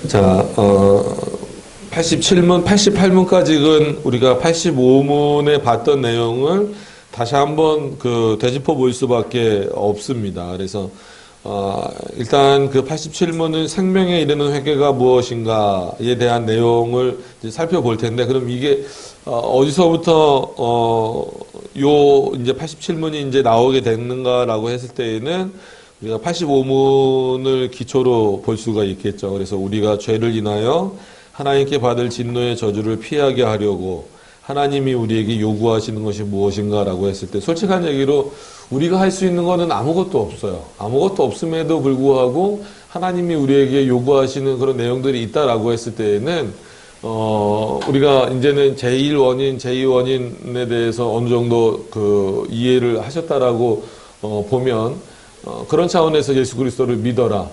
자, 87문, 88문까지는 우리가 85문에 봤던 내용을 다시 한번 되짚어 볼 수밖에 없습니다. 그래서, 일단 그 87문은 생명에 이르는 회개가 무엇인가에 대한 내용을 이제 살펴볼 텐데, 그럼 이게, 어디서부터, 이제 87문이 이제 나오게 됐는가라고 했을 때에는 우리가 85문을 기초로 볼 수가 있겠죠. 그래서 우리가 죄를 인하여 하나님께 받을 진노의 저주를 피하게 하려고 하나님이 우리에게 요구하시는 것이 무엇인가라고 했을 때 솔직한 얘기로 우리가 할 수 있는 것은 아무것도 없어요. 아무것도 없음에도 불구하고 하나님이 우리에게 요구하시는 그런 내용들이 있다라고 했을 때에는 우리가 이제는 제1원인, 제2원인에 대해서 어느 정도 이해를 하셨다라고 보면 그런 차원에서 예수 그리스도를 믿어라.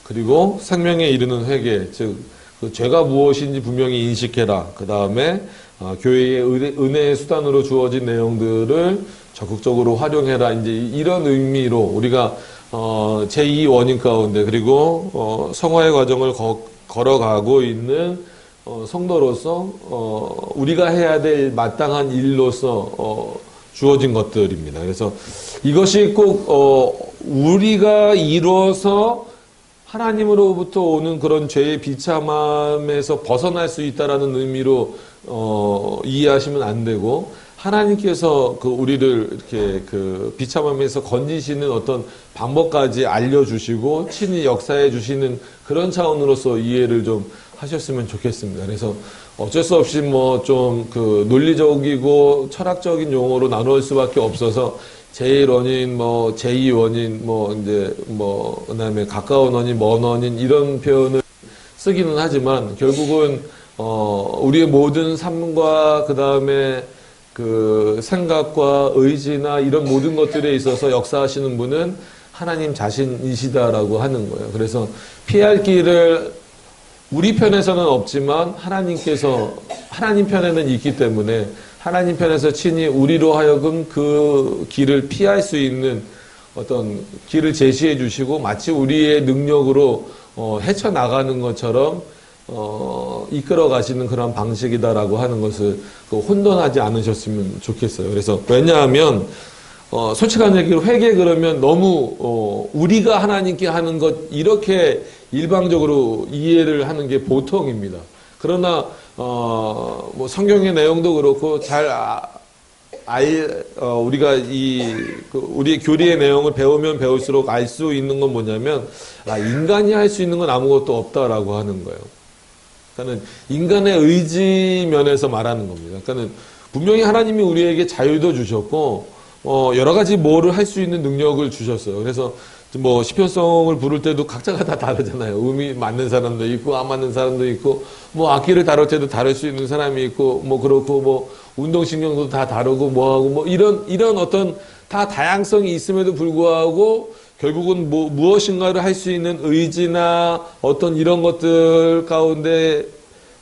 그리고 생명에 이르는 회개, 즉 그 죄가 무엇인지 분명히 인식해라. 그 다음에 교회의 은혜의 수단으로 주어진 내용들을 적극적으로 활용해라. 이제 이런 의미로 우리가 제2 원인 가운데 그리고 성화의 과정을 걸어가고 있는 성도로서 우리가 해야 될 마땅한 일로서 주어진 것들입니다. 그래서 이것이 꼭 우리가 이뤄서 하나님으로부터 오는 그런 죄의 비참함에서 벗어날 수 있다라는 의미로 이해하시면 안 되고 하나님께서 우리를 이렇게 비참함에서 건지시는 어떤 방법까지 알려주시고 친히 역사해 주시는 그런 차원으로서 이해를 좀 하셨으면 좋겠습니다. 그래서 어쩔 수 없이 좀 논리적이고 철학적인 용어로 나눌 수밖에 없어서 제1원인, 제2원인, 그다음에 가까운 원인, 먼 원인, 이런 표현을 쓰기는 하지만, 결국은, 우리의 모든 삶과, 그 다음에 생각과 의지나 이런 모든 것들에 있어서 역사하시는 분은 하나님 자신이시다라고 하는 거예요. 그래서 피할 길을 우리 편에서는 없지만, 하나님 편에는 있기 때문에, 하나님 편에서 친히 우리로 하여금 그 길을 피할 수 있는 어떤 길을 제시해 주시고 마치 우리의 능력으로 헤쳐나가는 것처럼 이끌어 가시는 그런 방식이다라고 하는 것을 혼돈하지 않으셨으면 좋겠어요. 그래서 왜냐하면 솔직한 얘기로 회개 그러면 너무 우리가 하나님께 하는 것 이렇게 일방적으로 이해를 하는 게 보통입니다. 그러나 성경의 내용도 그렇고 우리가 우리의 교리의 내용을 배우면 배울수록 알 수 있는 건 뭐냐면 인간이 할 수 있는 건 아무것도 없다라고 하는 거예요. 그러니까는 인간의 의지 면에서 말하는 겁니다. 그러니까는 분명히 하나님이 우리에게 자유도 주셨고 여러 가지 뭐를 할 수 있는 능력을 주셨어요. 그래서 시편성을 부를 때도 각자가 다 다르잖아요. 음이 맞는 사람도 있고, 안 맞는 사람도 있고, 악기를 다룰 때도 다룰 수 있는 사람이 있고, 그렇고, 운동신경도 다 다르고, 하고, 이런 어떤 다 다양성이 있음에도 불구하고, 결국은 무엇인가를 할 수 있는 의지나 어떤 이런 것들 가운데,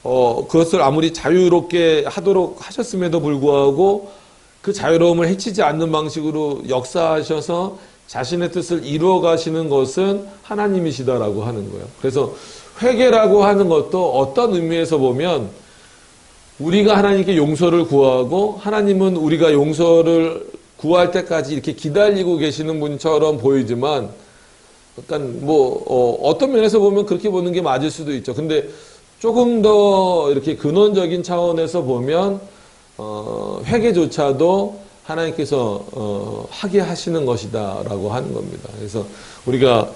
그것을 아무리 자유롭게 하도록 하셨음에도 불구하고, 그 자유로움을 해치지 않는 방식으로 역사하셔서 자신의 뜻을 이루어 가시는 것은 하나님이시다라고 하는 거예요. 그래서 회개라고 하는 것도 어떤 의미에서 보면 우리가 하나님께 용서를 구하고 하나님은 우리가 용서를 구할 때까지 이렇게 기다리고 계시는 분처럼 보이지만 약간 어떤 면에서 보면 그렇게 보는 게 맞을 수도 있죠. 근데 조금 더 이렇게 근원적인 차원에서 보면 회개조차도 하나님께서 하게 하시는 것이다라고 하는 겁니다. 그래서 우리가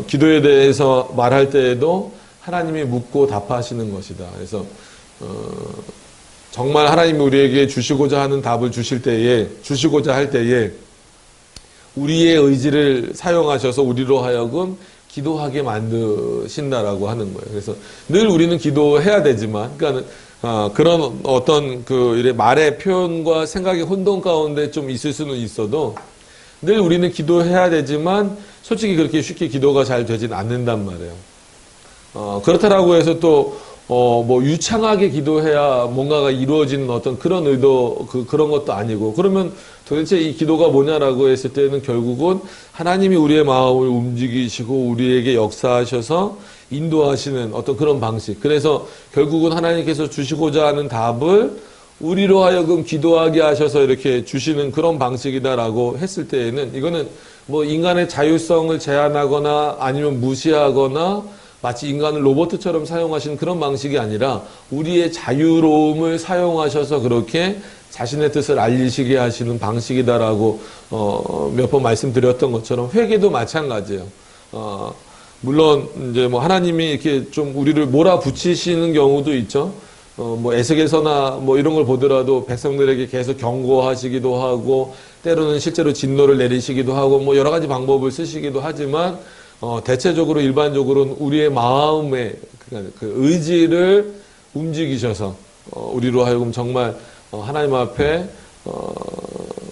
기도에 대해서 말할 때에도 하나님이 묻고 답하시는 것이다. 그래서 정말 하나님이 우리에게 주시고자 하는 답을 주시고자 할 때에 우리의 의지를 사용하셔서 우리로 하여금 기도하게 만드신다라고 하는 거예요. 그래서 늘 우리는 기도해야 되지만, 그러니까 그런 어떤 말의 표현과 생각의 혼돈 가운데 좀 있을 수는 있어도 늘 우리는 기도해야 되지만 솔직히 그렇게 쉽게 기도가 잘 되진 않는단 말이에요. 그렇다라고 해서 또 유창하게 기도해야 뭔가가 이루어지는 어떤 그런 의도, 그런 것도 아니고, 그러면 도대체 이 기도가 뭐냐라고 했을 때는 결국은 하나님이 우리의 마음을 움직이시고 우리에게 역사하셔서 인도하시는 어떤 그런 방식. 그래서 결국은 하나님께서 주시고자 하는 답을 우리로 하여금 기도하게 하셔서 이렇게 주시는 그런 방식이다라고 했을 때에는 이거는 뭐 인간의 자율성을 제한하거나 아니면 무시하거나 마치 인간을 로봇처럼 사용하시는 그런 방식이 아니라 우리의 자유로움을 사용하셔서 그렇게 자신의 뜻을 알리시게 하시는 방식이다라고 몇 번 말씀드렸던 것처럼 회개도 마찬가지예요. 물론 이제 뭐 하나님이 이렇게 좀 우리를 몰아붙이시는 경우도 있죠. 뭐 에스겔서나 뭐 이런 걸 보더라도 백성들에게 계속 경고하시기도 하고 때로는 실제로 진노를 내리시기도 하고 뭐 여러 가지 방법을 쓰시기도 하지만 대체적으로 일반적으로는 우리의 마음의 그 의지를 움직이셔서 우리로 하여금 정말 하나님 앞에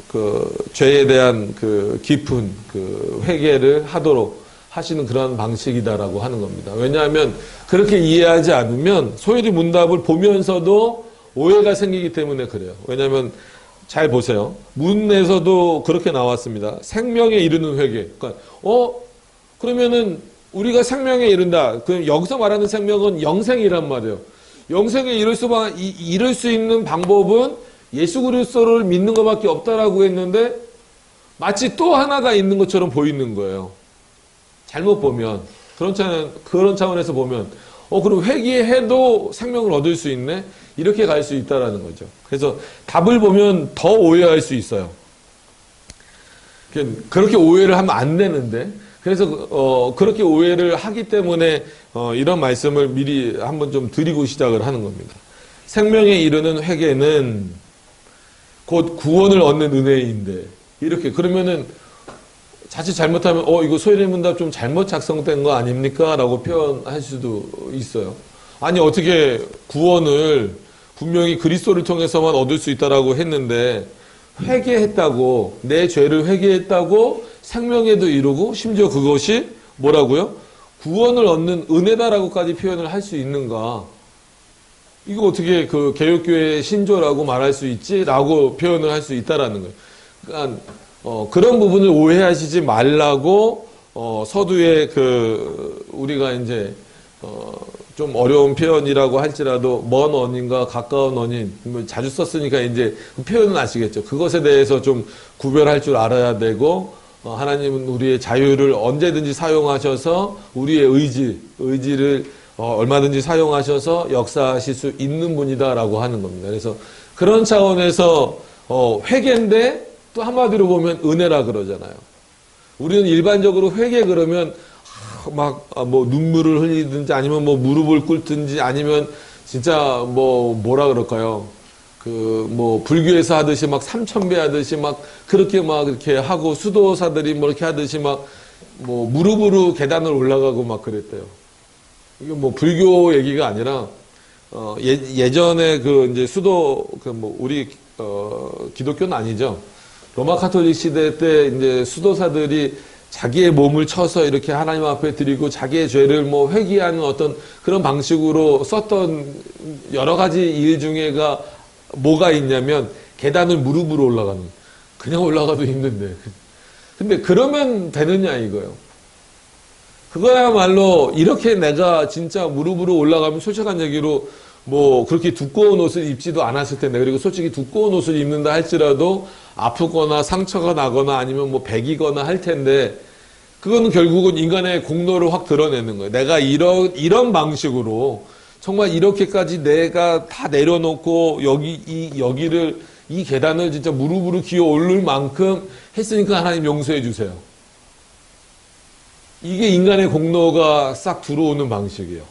그 죄에 대한 그 깊은 그 회개를 하도록 하시는 그런 방식이다라고 하는 겁니다. 왜냐하면 그렇게 이해하지 않으면 소요리 문답을 보면서도 오해가 생기기 때문에 그래요. 왜냐하면 잘 보세요. 문에서도 그렇게 나왔습니다. 생명에 이르는 회개. 그러니까 그러면은 우리가 생명에 이른다. 그럼 여기서 말하는 생명은 영생이란 말이에요. 영생에 이를 수 있는 방법은 예수 그리스도를 믿는 것밖에 없다라고 했는데 마치 또 하나가 있는 것처럼 보이는 거예요. 잘못 보면 그런 차원에서 보면 그럼 회개해도 생명을 얻을 수 있네? 이렇게 갈 수 있다라는 거죠. 그래서 답을 보면 더 오해할 수 있어요. 그렇게 오해를 하면 안 되는데 그래서 그렇게 오해를 하기 때문에 이런 말씀을 미리 한번 좀 드리고 시작을 하는 겁니다. 생명에 이르는 회개는 곧 구원을 얻는 은혜인데 이렇게 그러면은 자칫 잘못하면 이거 소요리 문답 좀 잘못 작성된 거 아닙니까? 라고 표현할 수도 있어요. 아니 어떻게 구원을 분명히 그리스도를 통해서만 얻을 수 있다라고 했는데 회개했다고 내 죄를 회개했다고 생명에도 이르고 심지어 그것이 뭐라고요? 구원을 얻는 은혜다라고까지 표현을 할 수 있는가? 이거 어떻게 그 개혁교회의 신조라고 말할 수 있지? 라고 표현을 할 수 있다라는 거예요. 그러니까 그런 부분을 오해하시지 말라고 서두에 우리가 이제 좀 어려운 표현이라고 할지라도 먼 언인과 가까운 언인 자주 썼으니까 이제 그 표현은 아시겠죠. 그것에 대해서 좀 구별할 줄 알아야 되고 하나님은 우리의 자유를 언제든지 사용하셔서 우리의 의지를 얼마든지 사용하셔서 역사하실 수 있는 분이다라고 하는 겁니다. 그래서 그런 차원에서 회개인데 또 한마디로 보면 은혜라 그러잖아요. 우리는 일반적으로 회개 그러면 뭐 눈물을 흘리든지 아니면 뭐 무릎을 꿇든지 아니면 진짜 뭐라 그럴까요? 뭐 불교에서 하듯이 막 3000배 하듯이 막 그렇게 막 이렇게 하고 수도사들이 뭐 이렇게 하듯이 막 뭐 무릎으로 계단을 올라가고 막 그랬대요. 이게 뭐 불교 얘기가 아니라 예전에 이제 수도 뭐 우리 기독교는 아니죠. 로마 카톨릭 시대 때 이제 수도사들이 자기의 몸을 쳐서 이렇게 하나님 앞에 드리고 자기의 죄를 뭐 회개하는 어떤 그런 방식으로 썼던 여러 가지 일 중에가 뭐가 있냐면 계단을 무릎으로 올라가는. 그냥 올라가도 힘든데. 근데 그러면 되느냐 이거예요. 그거야말로 이렇게 내가 진짜 무릎으로 올라가면 솔직한 얘기로 뭐 그렇게 두꺼운 옷을 입지도 않았을 텐데 그리고 솔직히 두꺼운 옷을 입는다 할지라도 아프거나 상처가 나거나 아니면 뭐 배기거나 할 텐데 그거는 결국은 인간의 공로를 확 드러내는 거예요. 내가 이런 방식으로 정말 이렇게까지 내가 다 내려놓고 여기를 이 계단을 진짜 무릎으로 기어 오를 만큼 했으니까 하나님 용서해 주세요. 이게 인간의 공로가 싹 들어오는 방식이에요.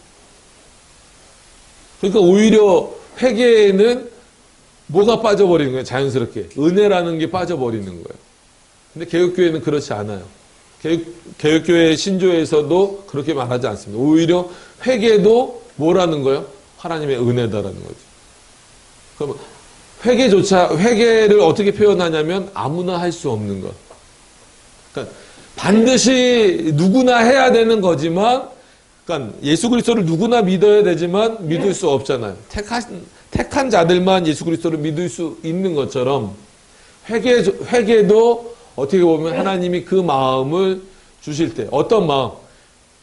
그러니까 오히려 회개에는 뭐가 빠져버리는 거예요? 자연스럽게. 은혜라는 게 빠져버리는 거예요. 근데 개혁교회는 그렇지 않아요. 개혁교회 신조에서도 그렇게 말하지 않습니다. 오히려 회개도 뭐라는 거예요? 하나님의 은혜다라는 거죠. 그럼 회개를 어떻게 표현하냐면 아무나 할 수 없는 것. 그러니까 반드시 누구나 해야 되는 거지만 그러니까 예수 그리스도를 누구나 믿어야 되지만 믿을 수 없잖아요. 택한 자들만 예수 그리스도를 믿을 수 있는 것처럼 회개도 어떻게 보면 하나님이 그 마음을 주실 때 어떤 마음?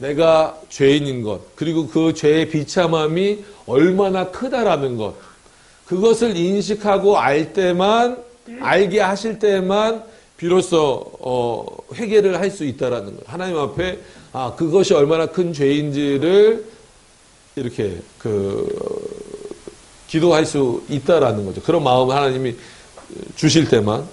내가 죄인인 것, 그리고 그 죄의 비참함이 얼마나 크다라는 것, 그것을 인식하고 알게 하실 때만 비로소 회개를 할 수 있다라는 것. 하나님 앞에 그것이 얼마나 큰 죄인지를 이렇게 기도할 수 있다라는 거죠. 그런 마음을 하나님이 주실 때만.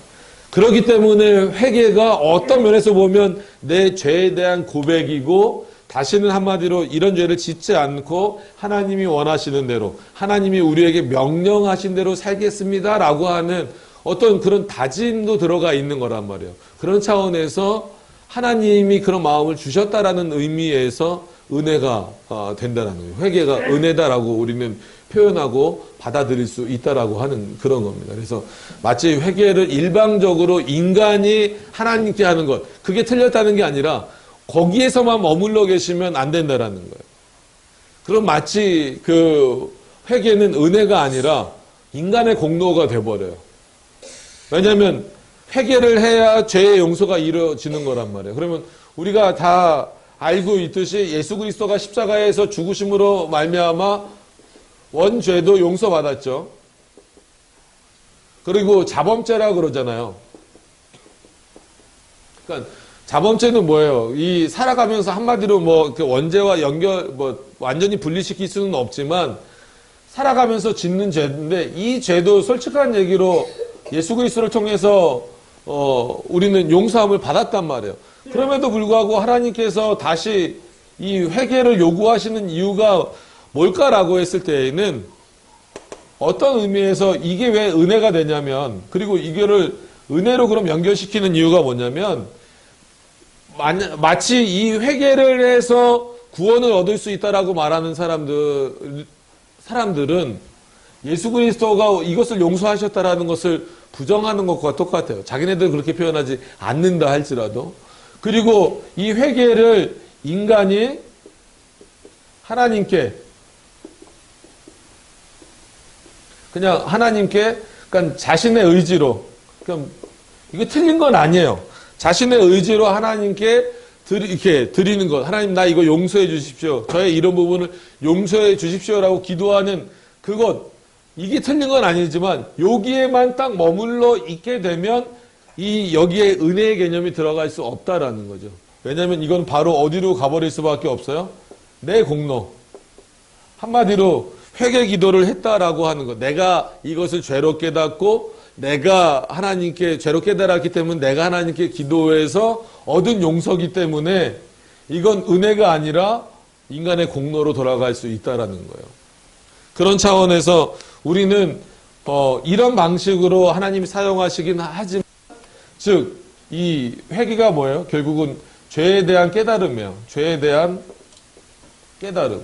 그렇기 때문에 회개가 어떤 면에서 보면 내 죄에 대한 고백이고, 다시는 한마디로 이런 죄를 짓지 않고 하나님이 원하시는 대로, 하나님이 우리에게 명령하신 대로 살겠습니다라고 하는 어떤 그런 다짐도 들어가 있는 거란 말이에요. 그런 차원에서 하나님이 그런 마음을 주셨다라는 의미에서 은혜가 된다는 거예요. 회개가 은혜다라고 우리는 표현하고 받아들일 수 있다라고 하는 그런 겁니다. 그래서 마치 회개를 일방적으로 인간이 하나님께 하는 것, 그게 틀렸다는 게 아니라 거기에서만 머물러 계시면 안 된다라는 거예요. 그럼 마치 그 회개는 은혜가 아니라 인간의 공로가 돼버려요. 왜냐하면 회개를 해야 죄의 용서가 이루어지는 거란 말이에요. 그러면 우리가 다 알고 있듯이 예수 그리스도가 십자가에서 죽으심으로 말미암아 원죄도 용서받았죠. 그리고 자범죄라 그러잖아요. 그러니까 자범죄는 뭐예요? 이 살아가면서 한마디로 원죄와 완전히 분리시킬 수는 없지만 살아가면서 짓는 죄인데, 이 죄도 솔직한 얘기로 예수 그리스도를 통해서 우리는 용서함을 받았단 말이에요. 그럼에도 불구하고 하나님께서 다시 이 회개를 요구하시는 이유가 뭘까라고 했을 때에는 어떤 의미에서 이게 왜 은혜가 되냐면, 그리고 이거를 은혜로 그럼 연결시키는 이유가 뭐냐면, 마치 이 회개를 해서 구원을 얻을 수 있다라고 말하는 사람들은 예수 그리스도가 이것을 용서하셨다라는 것을 부정하는 것과 똑같아요. 자기네들은 그렇게 표현하지 않는다 할지라도. 그리고 이 회개를 인간이 하나님께, 그냥 하나님께, 그러니까 자신의 의지로, 그러니까 이거 틀린 건 아니에요. 자신의 의지로 하나님께 이렇게 드리는 것. 하나님, 나 이거 용서해 주십시오. 저의 이런 부분을 용서해 주십시오라고 기도하는 그것. 이게 틀린 건 아니지만 여기에만 딱 머물러 있게 되면 여기에 은혜의 개념이 들어갈 수 없다라는 거죠. 왜냐하면 이건 바로 어디로 가버릴 수밖에 없어요? 내 공로. 한마디로 회개 기도를 했다라고 하는 것. 내가 이것을 죄로 깨닫고 내가 하나님께 죄로 깨달았기 때문에 내가 하나님께 기도해서 얻은 용서기 때문에 이건 은혜가 아니라 인간의 공로로 돌아갈 수 있다라는 거예요. 그런 차원에서 우리는 이런 방식으로 하나님이 사용하시긴 하지만, 즉 이 회개가 뭐예요? 결국은 죄에 대한 깨달음이에요. 죄에 대한 깨달음.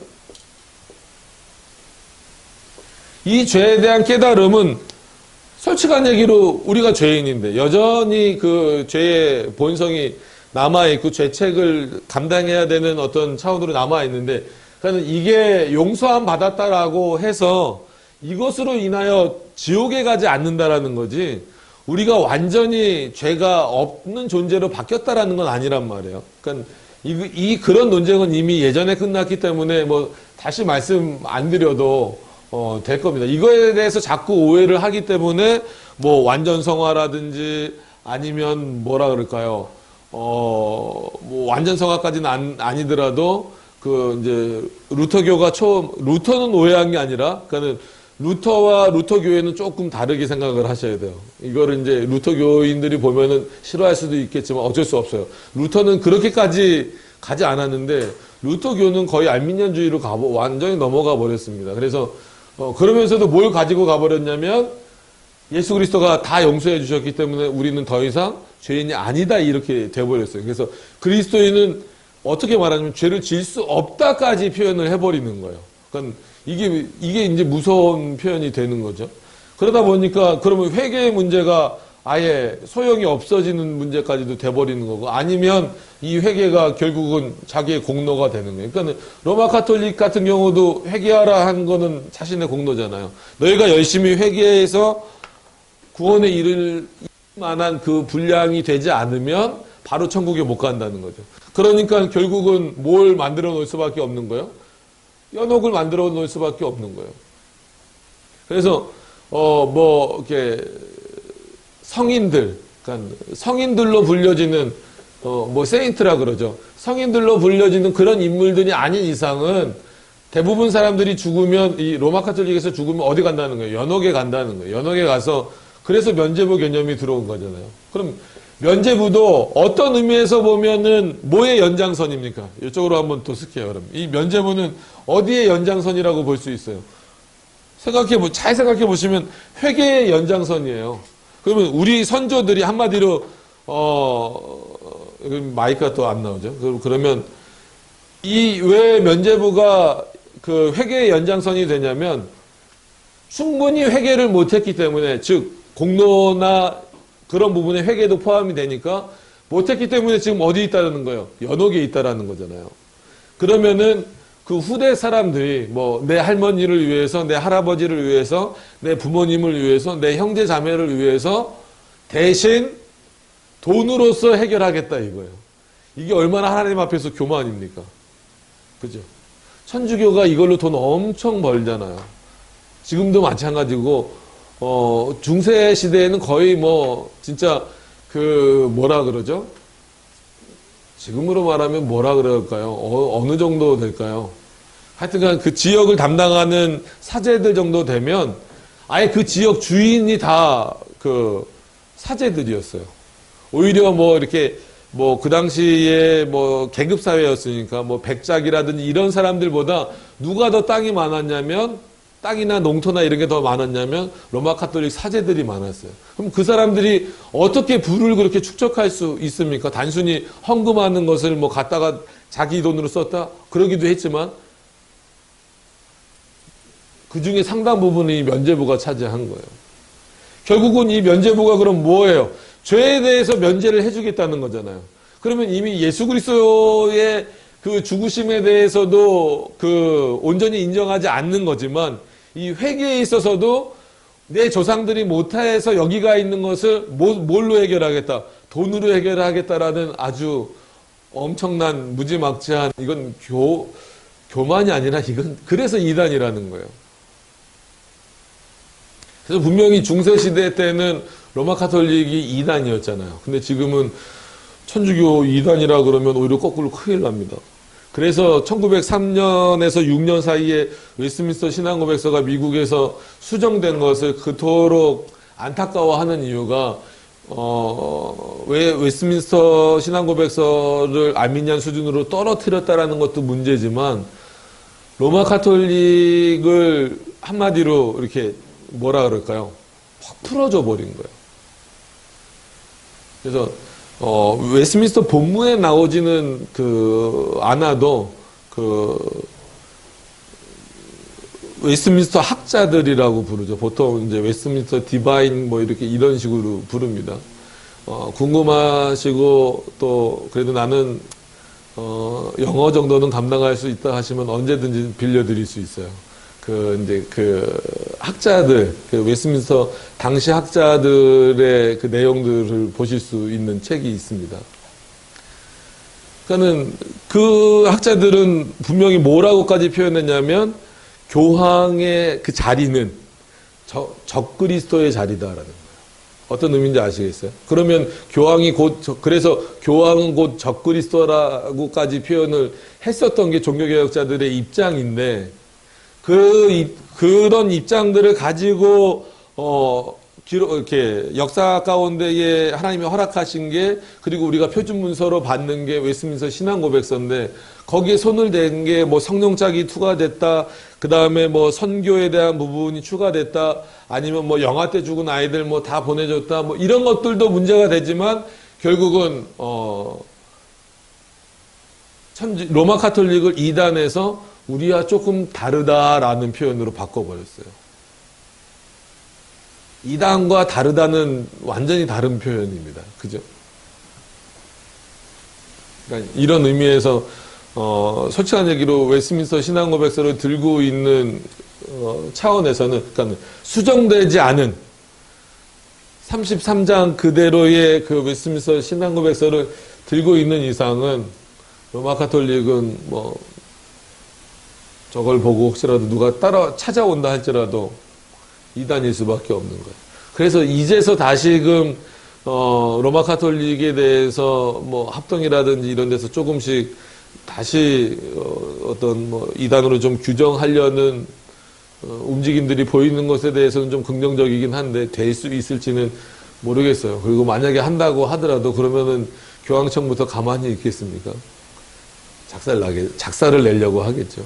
이 죄에 대한 깨달음은 솔직한 얘기로 우리가 죄인인데 여전히 그 죄의 본성이 남아있고 죄책을 감당해야 되는 어떤 차원으로 남아있는데, 그러니까 이게 용서함 받았다라고 해서 이것으로 인하여 지옥에 가지 않는다라는 거지, 우리가 완전히 죄가 없는 존재로 바뀌었다라는 건 아니란 말이에요. 그러니까 그런 논쟁은 이미 예전에 끝났기 때문에 다시 말씀 안 드려도 될 겁니다. 이거에 대해서 자꾸 오해를 하기 때문에 완전 성화라든지 아니면 뭐라 그럴까요? 완전 성화까지는 아니더라도 이제 루터교가 루터는 오해한 게 아니라, 그러니까는 루터와 루터교회는 조금 다르게 생각을 하셔야 돼요. 이거를 이제 루터교인들이 보면은 싫어할 수도 있겠지만 어쩔 수 없어요. 루터는 그렇게까지 가지 않았는데 루터교는 거의 알미니안주의로 완전히 넘어가 버렸습니다. 그래서 그러면서도 뭘 가지고 가버렸냐면 예수 그리스도가 다 용서해 주셨기 때문에 우리는 더 이상 죄인이 아니다 이렇게 돼버렸어요. 그래서 그리스도인은 어떻게 말하냐면 죄를 지을 수 없다까지 표현을 해버리는 거예요. 그러니까 이게 이제 무서운 표현이 되는 거죠. 그러다 보니까 그러면 회개의 문제가 아예 소용이 없어지는 문제까지도 돼버리는 거고, 아니면 이 회개가 결국은 자기의 공로가 되는 거예요. 그러니까 로마 카톨릭 같은 경우도 회개하라 한 거는 자신의 공로잖아요. 너희가 열심히 회개해서 구원에 이를 만한 그 분량이 되지 않으면 바로 천국에 못 간다는 거죠. 그러니까 결국은 뭘 만들어 놓을 수밖에 없는 거예요? 연옥을 만들어 놓을 수밖에 없는 거예요. 그래서 이렇게 성인들, 그러니까 성인들로 불려지는 세인트라 그러죠. 성인들로 불려지는 그런 인물들이 아닌 이상은 대부분 사람들이 죽으면, 이 로마 카톨릭에서 죽으면 어디 간다는 거예요? 연옥에 간다는 거예요. 연옥에 가서, 그래서 면죄부 개념이 들어온 거잖아요. 그럼 면죄부도 어떤 의미에서 보면은 뭐의 연장선입니까? 이쪽으로 한번 또 쓸게요, 그럼. 이 면죄부는 어디의 연장선이라고 볼 수 있어요? 잘 생각해 보시면 회개의 연장선이에요. 그러면 우리 선조들이 한마디로, 마이크가 또 안 나오죠? 그러면 이 왜 면죄부가 그 회개의 연장선이 되냐면 충분히 회개를 못했기 때문에, 즉 공로나 그런 부분에 회개도 포함이 되니까 못했기 때문에 지금 어디 있다는 거예요? 연옥에 있다라는 거잖아요. 그러면은 그 후대 사람들이 내 할머니를 위해서, 내 할아버지를 위해서, 내 부모님을 위해서, 내 형제 자매를 위해서 대신 돈으로서 해결하겠다 이거예요. 이게 얼마나 하나님 앞에서 교만입니까? 그죠? 천주교가 이걸로 돈 엄청 벌잖아요. 지금도 마찬가지고, 중세 시대에는 거의 진짜, 뭐라 그러죠? 지금으로 말하면 뭐라 그럴까요? 어느 정도 될까요? 하여튼간 그 지역을 담당하는 사제들 정도 되면 아예 그 지역 주인이 다 사제들이었어요. 오히려 이렇게 그 당시에 계급 사회였으니까 백작이라든지 이런 사람들보다 누가 더 땅이 많았냐면, 땅이나 농토나 이런 게 더 많았냐면 로마 카톨릭 사제들이 많았어요. 그럼 그 사람들이 어떻게 부를 그렇게 축적할 수 있습니까? 단순히 헌금하는 것을 갖다가 자기 돈으로 썼다? 그러기도 했지만 그 중에 상당 부분이 면죄부가 차지한 거예요. 결국은 이 면죄부가 그럼 뭐예요? 죄에 대해서 면죄를 해주겠다는 거잖아요. 그러면 이미 예수 그리스도의 그 죽으심에 대해서도 온전히 인정하지 않는 거지만, 이 회개에 있어서도 내 조상들이 못해서 여기가 있는 것을 뭘로 해결하겠다? 돈으로 해결하겠다라는 아주 엄청난 무지막지한, 이건 교만이 아니라 이건 그래서 이단이라는 거예요. 그래서 분명히 중세시대 때는 로마 카톨릭이 이단이었잖아요. 근데 지금은 천주교 이단이라 그러면 오히려 거꾸로 큰일 납니다. 그래서 1903년에서 6년 사이에 웨스트민스터 신앙고백서가 미국에서 수정된 것을 그토록 안타까워하는 이유가, 왜 웨스트민스터 신앙고백서를 아미니안 수준으로 떨어뜨렸다라는 것도 문제지만, 로마 카톨릭을 한마디로 이렇게 뭐라 그럴까요? 확 풀어줘 버린 거예요. 그래서 웨스트민스터 본문에 나오지는 않아도 웨스트민스터 학자들이라고 부르죠. 보통 이제 웨스트민스터 디바인 이렇게 이런 식으로 부릅니다. 궁금하시고 또 그래도 나는 영어 정도는 감당할 수 있다 하시면 언제든지 빌려드릴 수 있어요. 학자들, 웨스트민스터 당시 학자들의 그 내용들을 보실 수 있는 책이 있습니다. 그러니까는 그 학자들은 분명히 뭐라고까지 표현했냐면, 교황의 그 자리는 적그리스도의 자리다라는 거예요. 어떤 의미인지 아시겠어요? 그러면 그래서 교황은 곧 적그리스도라고까지 표현을 했었던 게 종교개혁자들의 입장인데, 그런 입장들을 가지고, 이렇게 역사 가운데에 하나님이 허락하신 게, 그리고 우리가 표준문서로 받는 게 웨스트민스터 신앙고백서인데, 거기에 손을 댄 게 성령짝이 투과됐다, 그 다음에 선교에 대한 부분이 추가됐다, 아니면 영아 때 죽은 아이들 다 보내줬다, 이런 것들도 문제가 되지만, 결국은, 로마 카톨릭을 이단해서 우리와 조금 다르다라는 표현으로 바꿔버렸어요. 이단과 다르다는 완전히 다른 표현입니다. 그죠? 그러니까 이런 의미에서 솔직한 얘기로 웨스트민스터 신앙고백서를 들고 있는 차원에서는, 그러니까 수정되지 않은 33장 그대로의 그 웨스트민스터 신앙고백서를 들고 있는 이상은 로마 카톨릭은 뭐 저걸 보고 혹시라도 누가 따라 찾아온다 할지라도 이단일 수밖에 없는 거예요. 그래서 이제서 다시금 로마 카톨릭에 대해서 뭐 합동이라든지 이런 데서 조금씩 다시 어떤 뭐 이단으로 좀 규정하려는 움직임들이 보이는 것에 대해서는 좀 긍정적이긴 한데 될 수 있을지는 모르겠어요. 그리고 만약에 한다고 하더라도 그러면은 교황청부터 가만히 있겠습니까? 작사를 내려고 하겠죠.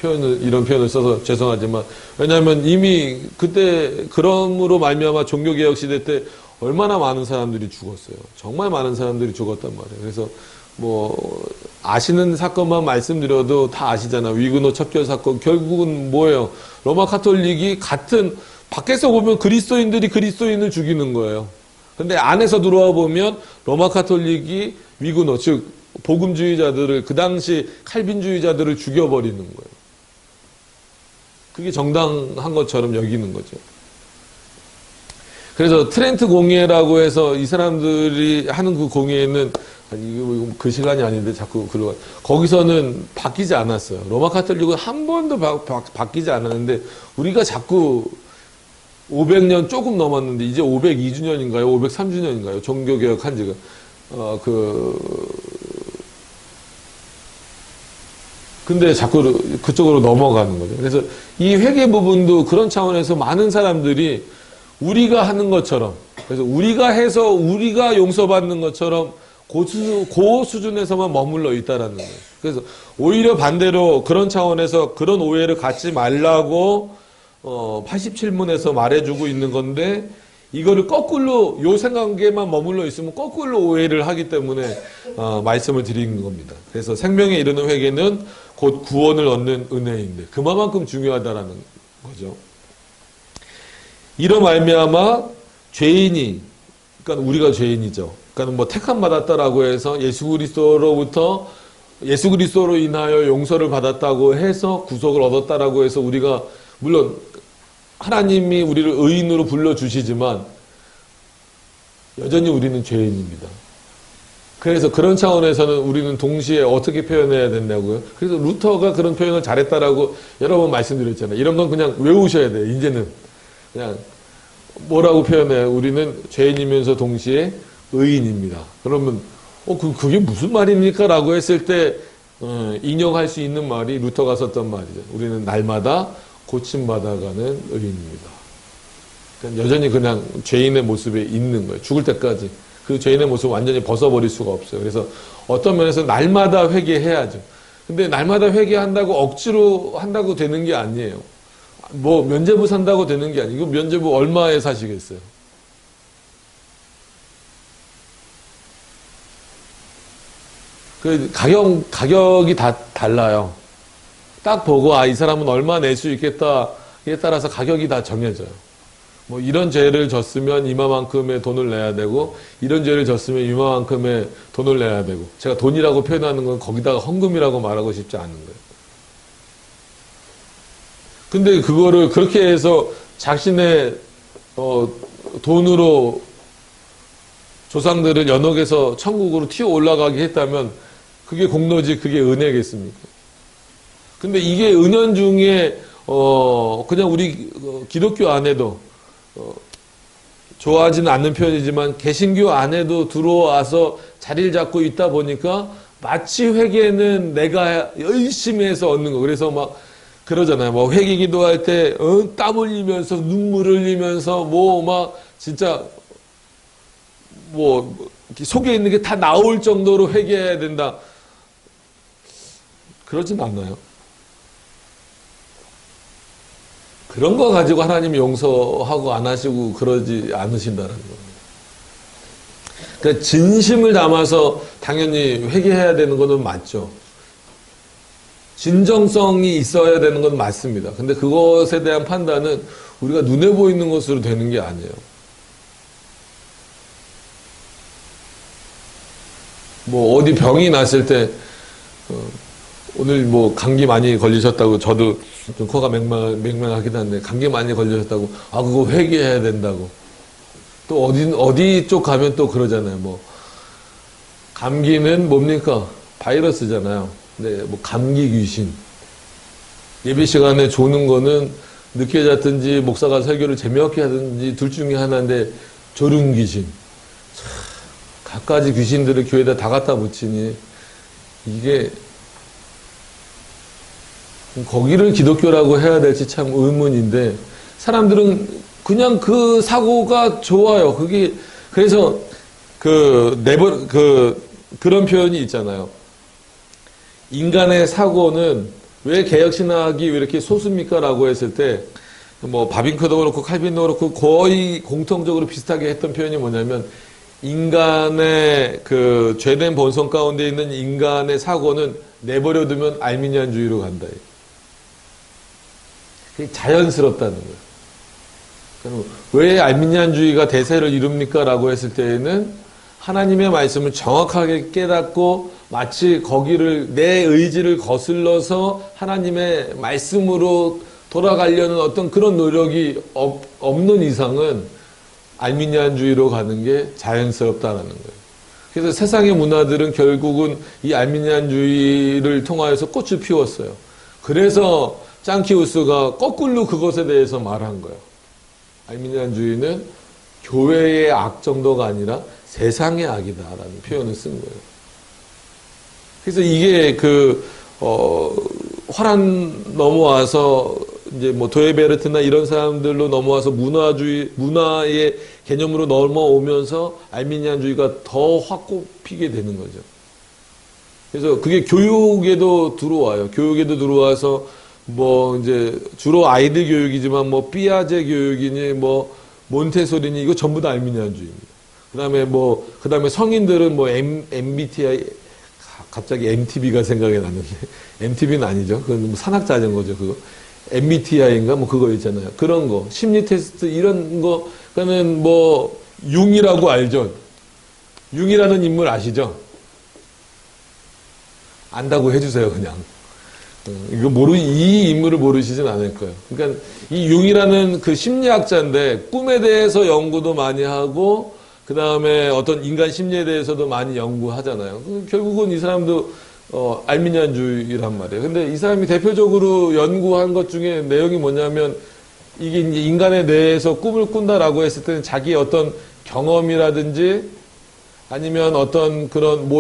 이런 표현을 써서 죄송하지만, 왜냐하면 이미 그때 그럼으로 말미암아 종교개혁 시대 때 얼마나 많은 사람들이 죽었어요. 정말 많은 사람들이 죽었단 말이에요. 그래서 뭐 아시는 사건만 말씀드려도 다 아시잖아요. 위그노 첩결 사건 결국은 뭐예요? 로마 카톨릭이 같은 밖에서 보면 그리스도인들이 그리스도인을 죽이는 거예요. 근데 안에서 들어와 보면 로마 카톨릭이 위그노 즉 복음주의자들을 그 당시 칼빈주의자들을 죽여버리는 거예요. 그게 정당한 것처럼 여기는 거죠. 그래서 트렌트 공의회라고 해서 이 사람들이 하는 그 공의회는 이거 그 시간이 아닌데 자꾸 거기서는 바뀌지 않았어요. 로마 카톨릭은 한 번도 바뀌지 않았는데 우리가 자꾸 500년 조금 넘었는데 이제 502주년인가요? 503주년인가요? 종교개혁한 지가 근데 자꾸 그쪽으로 넘어가는 거죠. 그래서 이 회계 부분도 그런 차원에서 많은 사람들이 우리가 하는 것처럼, 그래서 우리가 해서 우리가 용서받는 것처럼 고 수준에서만 머물러 있다라는 거예요. 그래서 오히려 반대로 그런 차원에서 그런 오해를 갖지 말라고 87문에서 말해주고 있는 건데, 이거를 거꾸로 요 생각에만 머물러 있으면 거꾸로 오해를 하기 때문에 말씀을 드리는 겁니다. 그래서 생명에 이르는 회개는 곧 구원을 얻는 은혜인데 그만큼 중요하다라는 거죠. 이로 말미암아 죄인이, 그러니까 우리가 죄인이죠. 그러니까 뭐 택함 받았다라고 해서 예수 그리스도로 인하여 용서를 받았다고 해서 구속을 얻었다라고 해서 우리가, 물론 하나님이 우리를 의인으로 불러주시지만 여전히 우리는 죄인입니다. 그래서 그런 차원에서는 우리는 동시에 어떻게 표현해야 된다고요? 그래서 루터가 그런 표현을 잘했다라고 여러 번 말씀드렸잖아요. 이런 건 그냥 외우셔야 돼요. 이제는 그냥 뭐라고 표현해요? 우리는 죄인이면서 동시에 의인입니다. 그러면 그게 무슨 말입니까? 라고 했을 때 인용할 수 있는 말이 루터가 썼던 말이죠. 우리는 날마다 고침받아가는 의인입니다. 그러니까 여전히 그냥 죄인의 모습에 있는 거예요. 죽을 때까지. 그 죄인의 모습을 완전히 벗어버릴 수가 없어요. 그래서 어떤 면에서 날마다 회개해야죠. 근데 날마다 회개한다고 억지로 한다고 되는 게 아니에요. 뭐 면죄부 산다고 되는 게 아니고 면죄부 얼마에 사시겠어요? 그 가격이 다 달라요. 딱 보고 이 사람은 얼마 낼 수 있겠다에 따라서 가격이 다 정해져요. 뭐 이런 죄를 졌으면 이만큼의 돈을 내야 되고 이런 죄를 졌으면 이만큼의 돈을 내야 되고, 제가 돈이라고 표현하는 건 거기다가 헌금이라고 말하고 싶지 않은 거예요. 근데 그거를 그렇게 해서 자신의 돈으로 조상들을 연옥에서 천국으로 튀어 올라가게 했다면 그게 공로지, 그게 은혜겠습니까? 근데 이게 은연중에 그냥 우리 기독교 안에도 좋아하지는 않는 표현이지만 개신교 안에도 들어와서 자리를 잡고 있다 보니까 마치 회개는 내가 열심히 해서 얻는 거. 그래서 막 그러잖아요. 뭐 회개 기도할 때 땀 흘리면서 눈물 흘리면서 뭐 막 진짜 뭐 속에 있는 게 다 나올 정도로 회개해야 된다. 그러진 않나요? 그런 거 가지고 하나님이 용서하고 안 하시고 그러지 않으신다는 겁니다. 그러니까 진심을 담아서 당연히 회개해야 되는 거는 맞죠. 진정성이 있어야 되는 건 맞습니다. 근데 그것에 대한 판단은 우리가 눈에 보이는 것으로 되는 게 아니에요. 뭐 어디 병이 났을 때 오늘 뭐 감기 많이 걸리셨다고, 저도 좀 코가 맹맹하긴 한데 감기 많이 걸리셨다고 그거 회개해야 된다고. 또 어디 쪽 가면 또 그러잖아요. 뭐 감기는 뭡니까? 바이러스잖아요. 근데 뭐 감기 귀신, 예배 시간에 조는 거는 늦게 잤든지 목사가 설교를 재미없게 하든지 둘 중에 하나인데 졸음 귀신. 갖가지 귀신들을 교회에다 다 갖다 붙이니 이게 거기를 기독교라고 해야 될지 참 의문인데 사람들은 그냥 그 사고가 좋아요. 그게 그래서 그런 표현이 있잖아요. 인간의 사고는 왜 개혁신학이 왜 이렇게 소수입니까? 라고 했을 때, 뭐, 바빙크도 그렇고, 칼빈도 그렇고, 거의 공통적으로 비슷하게 했던 표현이 뭐냐면, 인간의 그 죄된 본성 가운데 있는 인간의 사고는 내버려두면 알미니안주의로 간다. 그게 자연스럽다는 거예요. 그럼 왜 알미니안주의가 대세를 이룹니까? 라고 했을 때에는 하나님의 말씀을 정확하게 깨닫고 마치 거기를 내 의지를 거슬러서 하나님의 말씀으로 돌아가려는 어떤 그런 노력이 없는 이상은 알미니안주의로 가는 게 자연스럽다라는 거예요. 그래서 세상의 문화들은 결국은 이 알미니안주의를 통하여서 꽃을 피웠어요. 그래서 짱키우스가 거꾸로 그것에 대해서 말한 거예요. 알미니안주의는 교회의 악 정도가 아니라 세상의 악이다라는 표현을 쓴 거예요. 그래서 이게 화란 넘어와서 이제 뭐 도에베르트나 이런 사람들로 넘어와서 문화의 개념으로 넘어오면서 알미니안주의가 더 확고피게 되는 거죠. 그래서 그게 교육에도 들어와요. 교육에도 들어와서 뭐 이제 주로 아이들 교육이지만 뭐 삐아제 교육이니 뭐 몬테소리니 이거 전부 다 알미니안주의입니다. 그다음에 성인들은 뭐 MBTI 갑자기 MTB가 생각이 났는데 MTB는 아니죠. 그건 뭐 산악자전거죠. 그거 MBTI인가 뭐 그거 있잖아요. 그런 거 심리 테스트 이런 거 그러면 뭐 융이라고 알죠. 융이라는 인물 아시죠? 안다고 해주세요 그냥. 이 인물을 모르시진 않을 거예요. 그러니까 이 융이라는 그 심리학자인데 꿈에 대해서 연구도 많이 하고 그 다음에 어떤 인간 심리에 대해서도 많이 연구하잖아요. 결국은 이 사람도 알미니안주의란 말이에요. 근데 이 사람이 대표적으로 연구한 것 중에 내용이 뭐냐면 이게 이제 인간에 대해서 꿈을 꾼다라고 했을 때는 자기의 어떤 경험이라든지 아니면 어떤 그런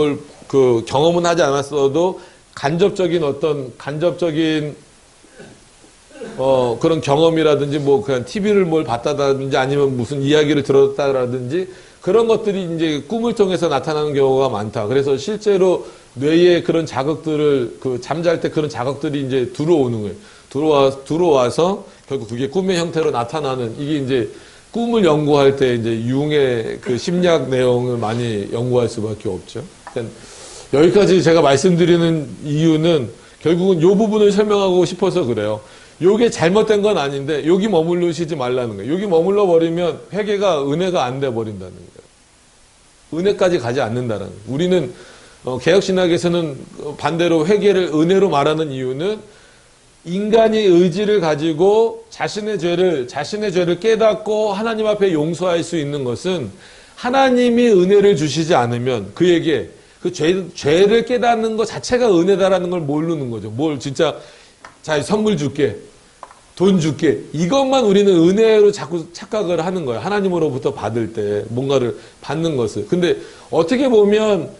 경험은 하지 않았어도 간접적인 그런 경험이라든지 뭐 그냥 TV를 뭘 봤다든지 아니면 무슨 이야기를 들었다라든지 그런 것들이 이제 꿈을 통해서 나타나는 경우가 많다. 그래서 실제로 뇌에 그런 자극들을 잠잘 때 그런 자극들이 이제 들어오는 거예요. 들어와서 결국 그게 꿈의 형태로 나타나는 이게 이제 꿈을 연구할 때 이제 융의 그 심리학 내용을 많이 연구할 수밖에 없죠. 그러니까 여기까지 제가 말씀드리는 이유는 결국은 이 부분을 설명하고 싶어서 그래요. 요게 잘못된 건 아닌데 여기 머무르시지 말라는 거예요. 여기 머물러 버리면 회개가 은혜가 안 돼 버린다는 거예요. 은혜까지 가지 않는다는 거예요. 우리는 개혁신학에서는 반대로 회개를 은혜로 말하는 이유는 인간이 의지를 가지고 자신의 죄를 깨닫고 하나님 앞에 용서할 수 있는 것은 하나님이 은혜를 주시지 않으면 그에게 그 죄를 깨닫는 것 자체가 은혜다라는 걸 모르는 거죠. 진짜 자 선물 줄게. 돈 줄게. 이것만 우리는 은혜로 자꾸 착각을 하는 거예요. 하나님으로부터 받을 때 뭔가를 받는 것을. 근데 어떻게 보면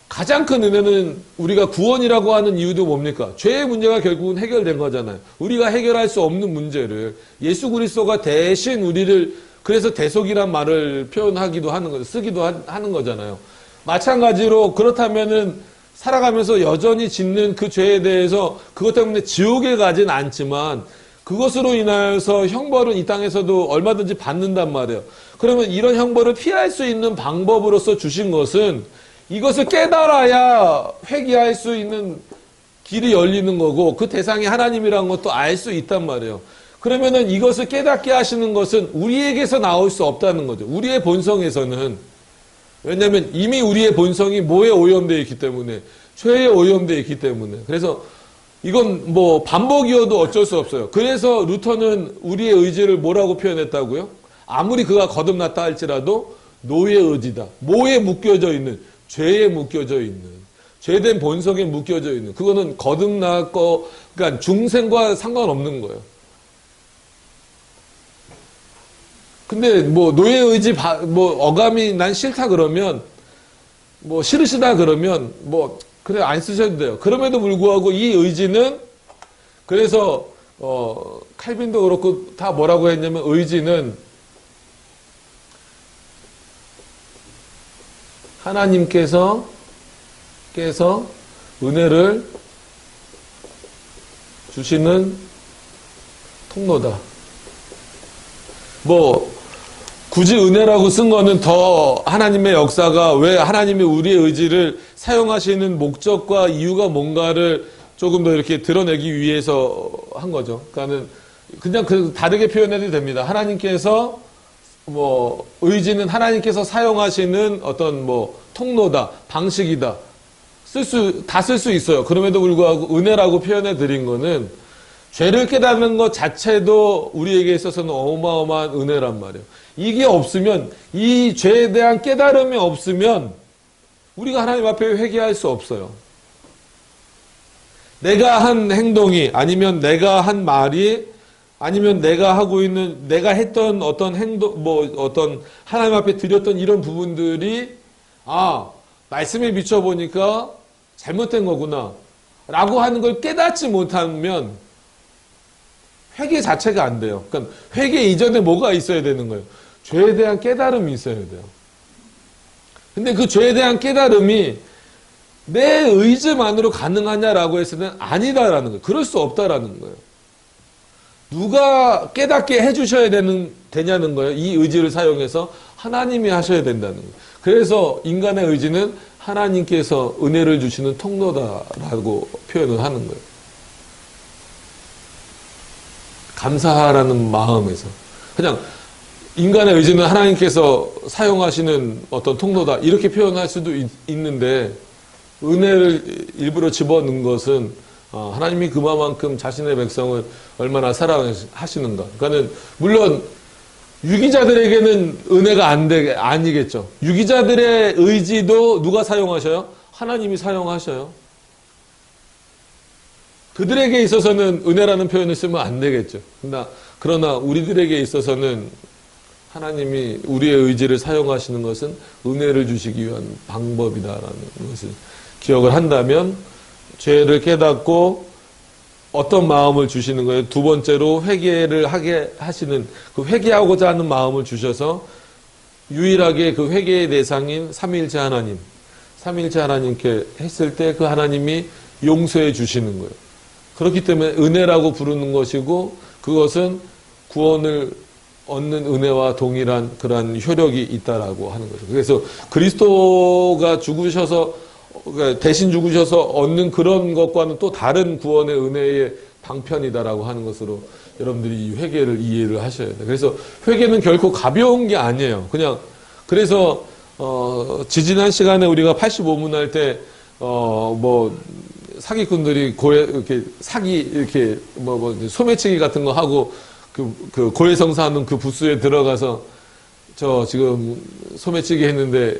가장 큰 은혜는 우리가 구원이라고 하는 이유도 뭡니까? 죄의 문제가 결국은 해결된 거잖아요. 우리가 해결할 수 없는 문제를 예수 그리스도가 대신 우리를 그래서 대속이란 말을 표현하기도 하는 거죠. 쓰기도 하는 거잖아요. 마찬가지로 그렇다면은 살아가면서 여전히 짓는 그 죄에 대해서 그것 때문에 지옥에 가진 않지만 그것으로 인하여서 형벌은 이 땅에서도 얼마든지 받는단 말이에요. 그러면 이런 형벌을 피할 수 있는 방법으로서 주신 것은 이것을 깨달아야 회개할 수 있는 길이 열리는 거고 그 대상이 하나님이라는 것도 알 수 있단 말이에요. 그러면은 이것을 깨닫게 하시는 것은 우리에게서 나올 수 없다는 거죠. 우리의 본성에서는. 왜냐하면 이미 우리의 본성이 뭐에 오염되어 있기 때문에 죄에 오염되어 있기 때문에 그래서 이건 뭐 반복이어도 어쩔 수 없어요. 그래서 루터는 우리의 의지를 뭐라고 표현했다고요? 아무리 그가 거듭났다 할지라도 노의 의지다. 뭐에 묶여져 있는? 죄에 묶여져 있는. 죄된 본성에 묶여져 있는, 그거는 거듭났고, 그러니까 중생과 상관없는 거예요. 근데 뭐 노예의 의지 뭐 어감이 난 싫다 그러면, 뭐 싫으시다 그러면 뭐 그래 안 쓰셔도 돼요. 그럼에도 불구하고 이 의지는, 그래서 칼빈도 그렇고 다 뭐라고 했냐면, 의지는 하나님께서 은혜를 주시는 통로다. 뭐 굳이 은혜라고 쓴 거는 더 하나님의 역사가, 왜 하나님이 우리의 의지를 사용하시는 목적과 이유가 뭔가를 조금 더 이렇게 드러내기 위해서 한 거죠. 그러니까는 그냥 다르게 표현해도 됩니다. 하나님께서 뭐 의지는 하나님께서 사용하시는 어떤 뭐 통로다, 방식이다. 다 쓸 수 있어요. 그럼에도 불구하고 은혜라고 표현해 드린 거는, 죄를 깨닫는 것 자체도 우리에게 있어서는 어마어마한 은혜란 말이에요. 이게 없으면, 이 죄에 대한 깨달음이 없으면 우리가 하나님 앞에 회개할 수 없어요. 내가 한 행동이, 아니면 내가 한 말이, 아니면 내가 하고 있는, 내가 했던 어떤 행동, 뭐 어떤 하나님 앞에 드렸던 이런 부분들이, 말씀에 비춰보니까 잘못된 거구나 라고 하는 걸 깨닫지 못하면 회개 자체가 안 돼요. 그러니까 회개 이전에 뭐가 있어야 되는 거예요? 죄에 대한 깨달음이 있어야 돼요. 근데 그 죄에 대한 깨달음이 내 의지만으로 가능하냐라고 했을 때는 아니다라는 거예요. 그럴 수 없다라는 거예요. 누가 깨닫게 해주셔야 되냐는 거예요. 이 의지를 사용해서 하나님이 하셔야 된다는 거예요. 그래서 인간의 의지는 하나님께서 은혜를 주시는 통로다라고 표현을 하는 거예요. 감사하라는 마음에서. 그냥 인간의 의지는 하나님께서 사용하시는 어떤 통로다, 이렇게 표현할 수도 있는데, 은혜를 일부러 집어넣은 것은 하나님이 그만큼 자신의 백성을 얼마나 사랑하시는가. 그러니까는 물론 유기자들에게는 은혜가 아니겠죠. 유기자들의 의지도 누가 사용하셔요? 하나님이 사용하셔요. 그들에게 있어서는 은혜라는 표현을 쓰면 안 되겠죠. 그러나 우리들에게 있어서는 하나님이 우리의 의지를 사용하시는 것은 은혜를 주시기 위한 방법이다라는 것을 기억을 한다면, 죄를 깨닫고 어떤 마음을 주시는 거예요? 두 번째로 회개를 하게 하시는, 그 회개하고자 하는 마음을 주셔서 유일하게 그 회개의 대상인 삼위일체 하나님께 했을 때 그 하나님이 용서해 주시는 거예요. 그렇기 때문에 은혜라고 부르는 것이고, 그것은 구원을 얻는 은혜와 동일한 그러한 효력이 있다라고 하는 거죠. 그래서 그리스도가 대신 죽으셔서 얻는 그런 것과는 또 다른 구원의 은혜의 방편이다라고 하는 것으로 여러분들이 이 회개를 이해를 하셔야 돼요. 그래서 회개는 결코 가벼운 게 아니에요. 그래서 지지난 시간에 우리가 85문 할 때 사기꾼들이 이렇게 소매치기 같은 거 하고 그 고해성사하는 그 부스에 들어가서 저 지금 소매치기 했는데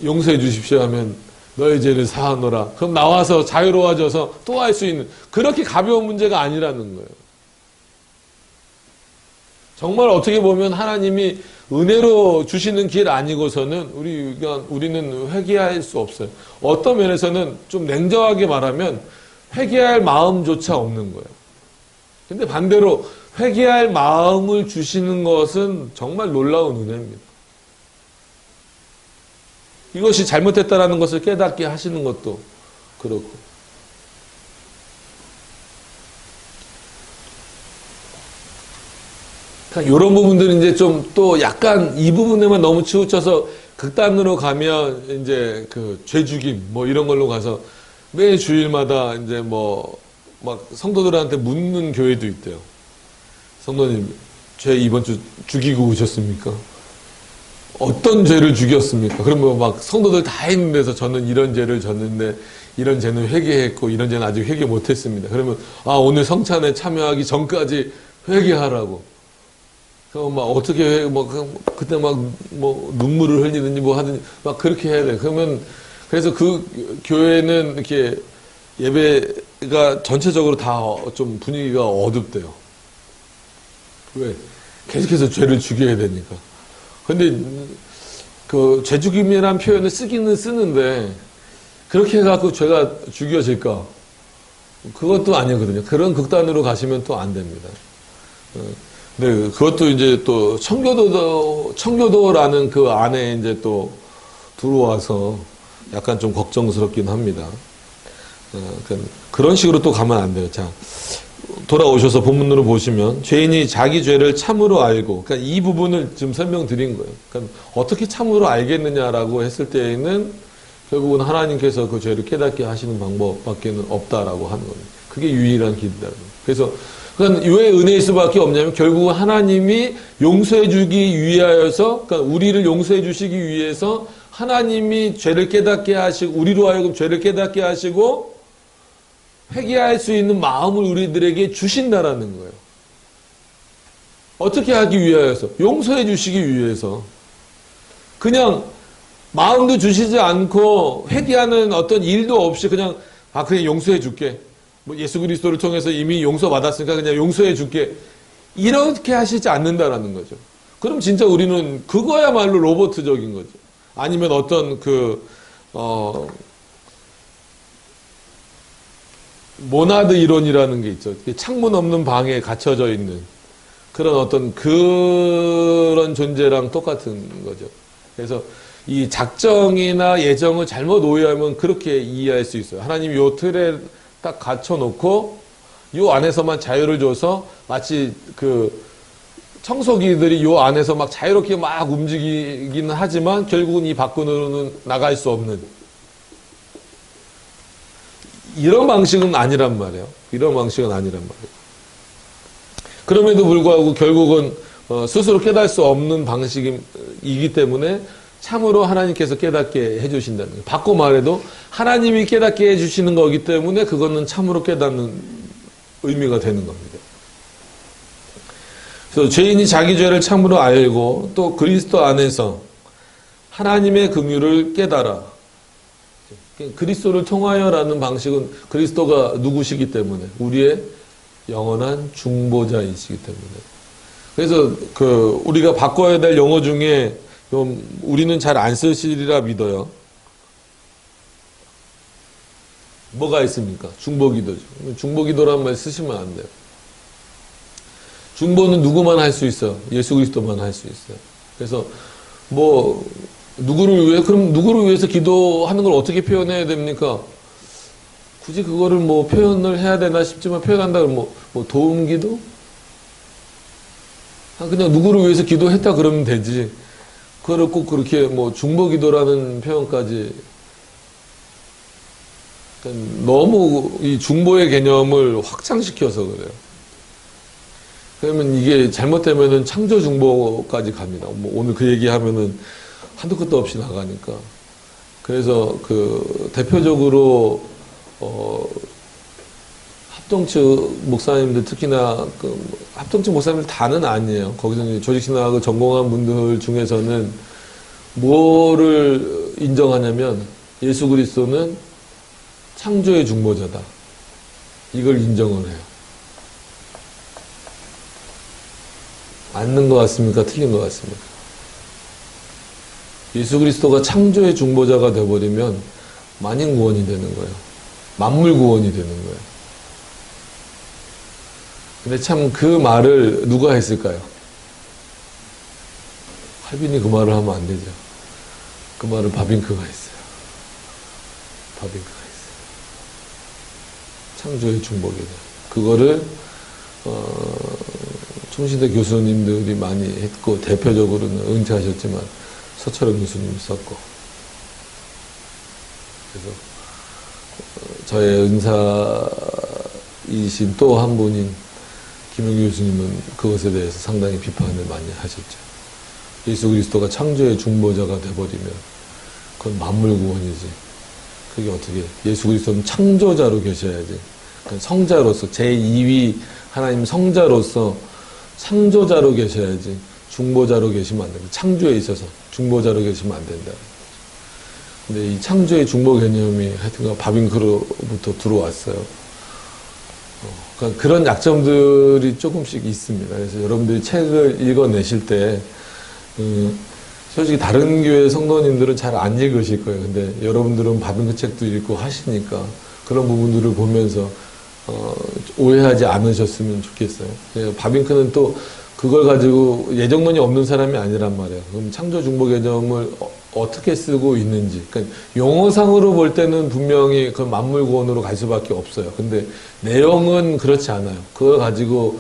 용서해 주십시오 하면 너의 죄를 사하노라. 그럼 나와서 자유로워져서 또 할 수 있는, 그렇게 가벼운 문제가 아니라는 거예요. 정말 어떻게 보면 하나님이 은혜로 주시는 길 아니고서는 우리는 회개할 수 없어요. 어떤 면에서는 좀 냉정하게 말하면 회개할 마음조차 없는 거예요. 근데 반대로 회개할 마음을 주시는 것은 정말 놀라운 은혜입니다. 이것이 잘못했다라는 것을 깨닫게 하시는 것도 그렇고. 그러니까 이런 부분들은 이제 좀 또 약간 이 부분에만 너무 치우쳐서 극단으로 가면 이제 그 죄죽임 뭐 이런 걸로 가서 매 주일마다 이제 막 성도들한테 묻는 교회도 있대요. 성도님, 죄 이번 주 죽이고 오셨습니까? 어떤 죄를 죽였습니까? 그러면 막 성도들 다 있는 데서 저는 이런 죄를 졌는데 이런 죄는 회개했고 이런 죄는 아직 회개 못했습니다. 그러면 오늘 성찬에 참여하기 전까지 회개하라고. 그럼 막 어떻게 그때 막 눈물을 흘리든지 뭐 하든지 막 그렇게 해야 돼. 그러면 그래서 그 교회는 이렇게 예배가 전체적으로 다 좀 분위기가 어둡대요. 왜? 계속해서 죄를 죽여야 되니까. 근데 그 죄죽임이라는 표현을 쓰기는 쓰는데 그렇게 해갖고 죄가 죽여질까? 그것도 아니거든요. 그런 극단으로 가시면 또 안 됩니다. 네, 그것도 이제 또 청교도라는 그 안에 이제 또 들어와서 약간 좀 걱정스럽긴 합니다. 그런 식으로 또 가면 안 돼요. 자, 돌아오셔서 본문으로 보시면 죄인이 자기 죄를 참으로 알고, 그러니까 이 부분을 지금 설명드린 거예요. 그러니까 어떻게 참으로 알겠느냐라고 했을 때에는 결국은 하나님께서 그 죄를 깨닫게 하시는 방법밖에는 없다라고 하는 겁니다. 그게 유일한 길이다. 그래서 그러니까 왜 은혜일 수밖에 없냐면 결국은 하나님이 용서해 주기 위하여서, 그러니까 우리를 용서해 주시기 위해서 하나님이 죄를 깨닫게 하시고, 우리로 하여금 죄를 깨닫게 하시고 회개할 수 있는 마음을 우리들에게 주신다라는 거예요. 어떻게 하기 위하여서? 용서해 주시기 위해서. 그냥 마음도 주시지 않고 회개하는 어떤 일도 없이 그냥 그냥 용서해 줄게. 뭐 예수 그리스도를 통해서 이미 용서받았으니까 그냥 용서해 줄게. 이렇게 하시지 않는다라는 거죠. 그럼 진짜 우리는 그거야말로 로버트적인 거죠. 아니면 어떤 모나드 이론이라는 게 있죠. 창문 없는 방에 갇혀져 있는 그런 존재랑 똑같은 거죠. 그래서 이 작정이나 예정을 잘못 오해하면 그렇게 이해할 수 있어요. 하나님이 요 틀에 딱 갇혀놓고 요 안에서만 자유를 줘서 마치 그 청소기들이 요 안에서 막 자유롭게 막 움직이기는 하지만 결국은 이 밖으로는 나갈 수 없는 이런 방식은 아니란 말이에요. 이런 방식은 아니란 말이에요. 그럼에도 불구하고 결국은 스스로 깨달을 수 없는 방식이기 때문에 참으로 하나님께서 깨닫게 해주신다는 거예요. 바꿔 말해도 하나님이 깨닫게 해주시는 거기 때문에 그거는 참으로 깨닫는 의미가 되는 겁니다. 그래서 죄인이 자기 죄를 참으로 알고 또 그리스도 안에서 하나님의 긍휼을 깨달아. 그리스도를 통하여라는 방식은 그리스도가 누구시기 때문에 우리의 영원한 중보자이시기 때문에. 그래서 우리가 바꿔야 될 용어 중에 좀 우리는 잘 안 쓰시리라 믿어요. 뭐가 있습니까? 중보기도죠. 중보기도라는 말 쓰시면 안 돼요. 중보는 누구만 할 수 있어요. 예수 그리스도만 할 수 있어요. 그래서 그럼 누구를 위해서 기도하는 걸 어떻게 표현해야 됩니까? 굳이 그거를 표현을 해야 되나 싶지만 표현한다 그러면 도움 기도? 그냥 누구를 위해서 기도했다 그러면 되지. 그걸 꼭 그렇게 중보 기도라는 표현까지 너무 이 중보의 개념을 확장시켜서 그래요. 그러면 이게 잘못되면은 창조 중보까지 갑니다. 오늘 그 얘기하면은 한도 끝도 없이 나가니까. 그래서 대표적으로 합동측 목사님들 특히나 합동측 목사님들 다는 아니에요. 거기서 이제 조직신학을 전공한 분들 중에서는 뭐를 인정하냐면 예수 그리스도는 창조의 중보자다. 이걸 인정을 해요. 맞는 것 같습니까? 틀린 것 같습니까? 예수 그리스도가 창조의 중보자가 되어버리면 만인 구원이 되는 거예요. 만물 구원이 되는 거예요. 근데 참 그 말을 누가 했을까요? 할빈이 그 말을 하면 안 되죠. 그 말을 바빙크가 했어요. 바빙크가 했어요. 창조의 중보기다. 그거를 충신대 교수님들이 많이 했고 대표적으로는 은퇴하셨지만 서철원 교수님이 썼고 그래서 저의 은사이신 또 한 분인 김영규 교수님은 그것에 대해서 상당히 비판을 많이 하셨죠. 예수 그리스도가 창조의 중보자가 돼버리면 그건 만물 구원이지. 그게 어떻게 예수 그리스도는 창조자로 계셔야지. 그러니까 성자로서 제2위 하나님 성자로서 창조자로 계셔야지 중보자로 계시면 안 됩니다. 창조에 있어서 중보자로 계시면 안 된다. 근데 이 창조의 중보 개념이 하여튼간 바빙크로부터 들어왔어요. 그러니까 그런 약점들이 조금씩 있습니다. 그래서 여러분들이 책을 읽어내실 때, 솔직히 다른 교회 성도님들은 잘 안 읽으실 거예요. 근데 여러분들은 바빙크 책도 읽고 하시니까 그런 부분들을 보면서 오해하지 않으셨으면 좋겠어요. 바빙크는 또 그걸 가지고 예정론이 없는 사람이 아니란 말이에요. 그럼 창조 중보 개념을 어떻게 쓰고 있는지. 그러니까 용어상으로 볼 때는 분명히 그 만물구원으로 갈 수밖에 없어요. 근데 내용은 그렇지 않아요. 그걸 가지고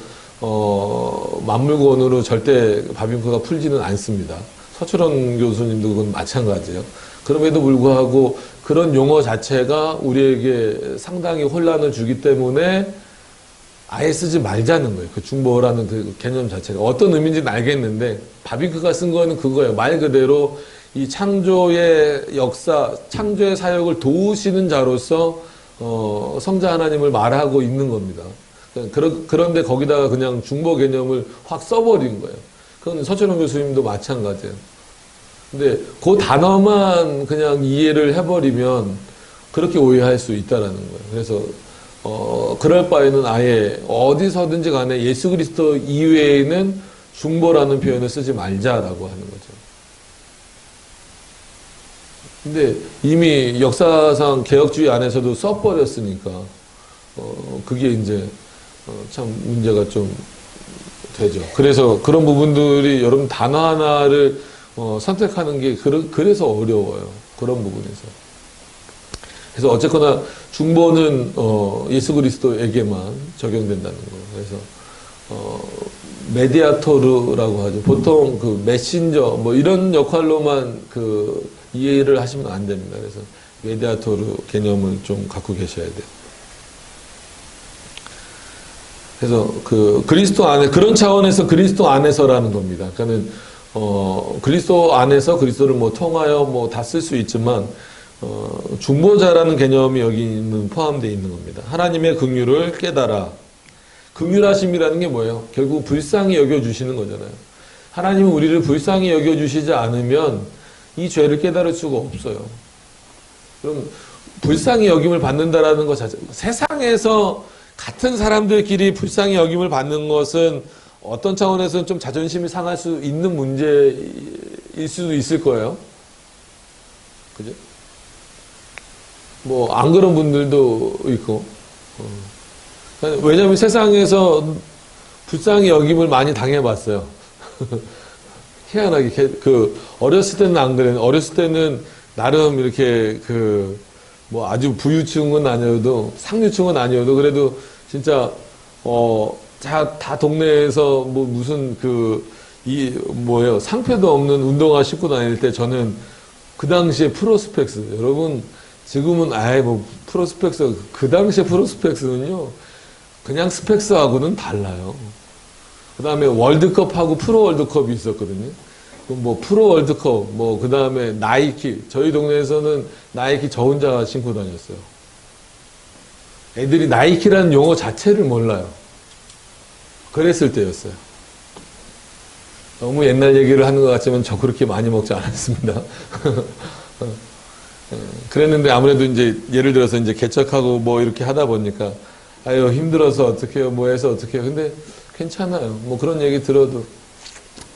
만물구원으로 절대 바빙크가 풀지는 않습니다. 서철원 교수님도 그건 마찬가지예요. 그럼에도 불구하고 그런 용어 자체가 우리에게 상당히 혼란을 주기 때문에 아예 쓰지 말자는 거예요. 그 중보라는 그 개념 자체가. 어떤 의미인지는 알겠는데, 바빙크가 쓴 거는 그거예요. 말 그대로 이 창조의 역사, 창조의 사역을 도우시는 자로서, 성자 하나님을 말하고 있는 겁니다. 그런데 거기다가 그냥 중보 개념을 확 써버린 거예요. 그건 서철원 교수님도 마찬가지예요. 근데 그 단어만 그냥 이해를 해버리면 그렇게 오해할 수 있다라는 거예요. 그래서, 그럴 바에는 아예 어디서든지 간에 예수 그리스도 이외에는 중보라는 표현을 쓰지 말자라고 하는 거죠. 근데 이미 역사상 개혁주의 안에서도 써버렸으니까, 그게 이제, 참 문제가 좀 되죠. 그래서 그런 부분들이 여러분 단어 하나를 선택하는 게 그래서 어려워요. 그런 부분에서. 그래서 어쨌거나 중보는 예수 그리스도에게만 적용된다는 거예요. 그래서 메디아토르라고 하죠. 보통 그 메신저 뭐 이런 역할로만 그 이해를 하시면 안 됩니다. 그래서 메디아토르 개념을 좀 갖고 계셔야 돼요. 그래서 그 그리스도 안에 그런 차원에서 그리스도 안에서라는 겁니다. 그러니까는 그리스도 안에서 그리스도를 뭐 통하여 뭐 다 쓸 수 있지만 중보자라는 개념이 여기는 포함되어 있는 겁니다. 하나님의 긍휼을 깨달아. 긍휼하심이라는 게 뭐예요? 결국 불쌍히 여겨주시는 거잖아요. 하나님은 우리를 불쌍히 여겨주시지 않으면 이 죄를 깨달을 수가 없어요. 그럼 불쌍히 여김을 받는다라는 것 자체, 세상에서 같은 사람들끼리 불쌍히 여김을 받는 것은 어떤 차원에서는 좀 자존심이 상할 수 있는 문제일 수도 있을 거예요. 그죠? 뭐, 안 그런 분들도 있고. 왜냐면 세상에서 불쌍히 여김을 많이 당해봤어요. 희한하게, 어렸을 때는 안 그래요. 어렸을 때는 나름 이렇게 뭐 아주 부유층은 아니어도, 상류층은 아니어도, 그래도 진짜, 다 동네에서 뭐 무슨 뭐예요. 상패도 없는 운동화 신고 다닐 때 저는 그 당시에 프로스펙스, 여러분, 지금은 뭐 프로스펙스, 그 당시에 프로스펙스는요, 그냥 스펙스하고는 달라요. 그 다음에 월드컵하고 프로 월드컵이 있었거든요. 뭐 프로 월드컵, 뭐 그 다음에 나이키, 저희 동네에서는 나이키 저 혼자 신고 다녔어요. 애들이 나이키라는 용어 자체를 몰라요. 그랬을 때였어요. 너무 옛날 얘기를 하는 것 같지만 저 그렇게 많이 먹지 않았습니다. 그랬는데 아무래도 이제 예를 들어서 이제 개척하고 뭐 이렇게 하다 보니까 아유 힘들어서 어떡해요 뭐 해서 어떡해요. 근데 괜찮아요. 뭐 그런 얘기 들어도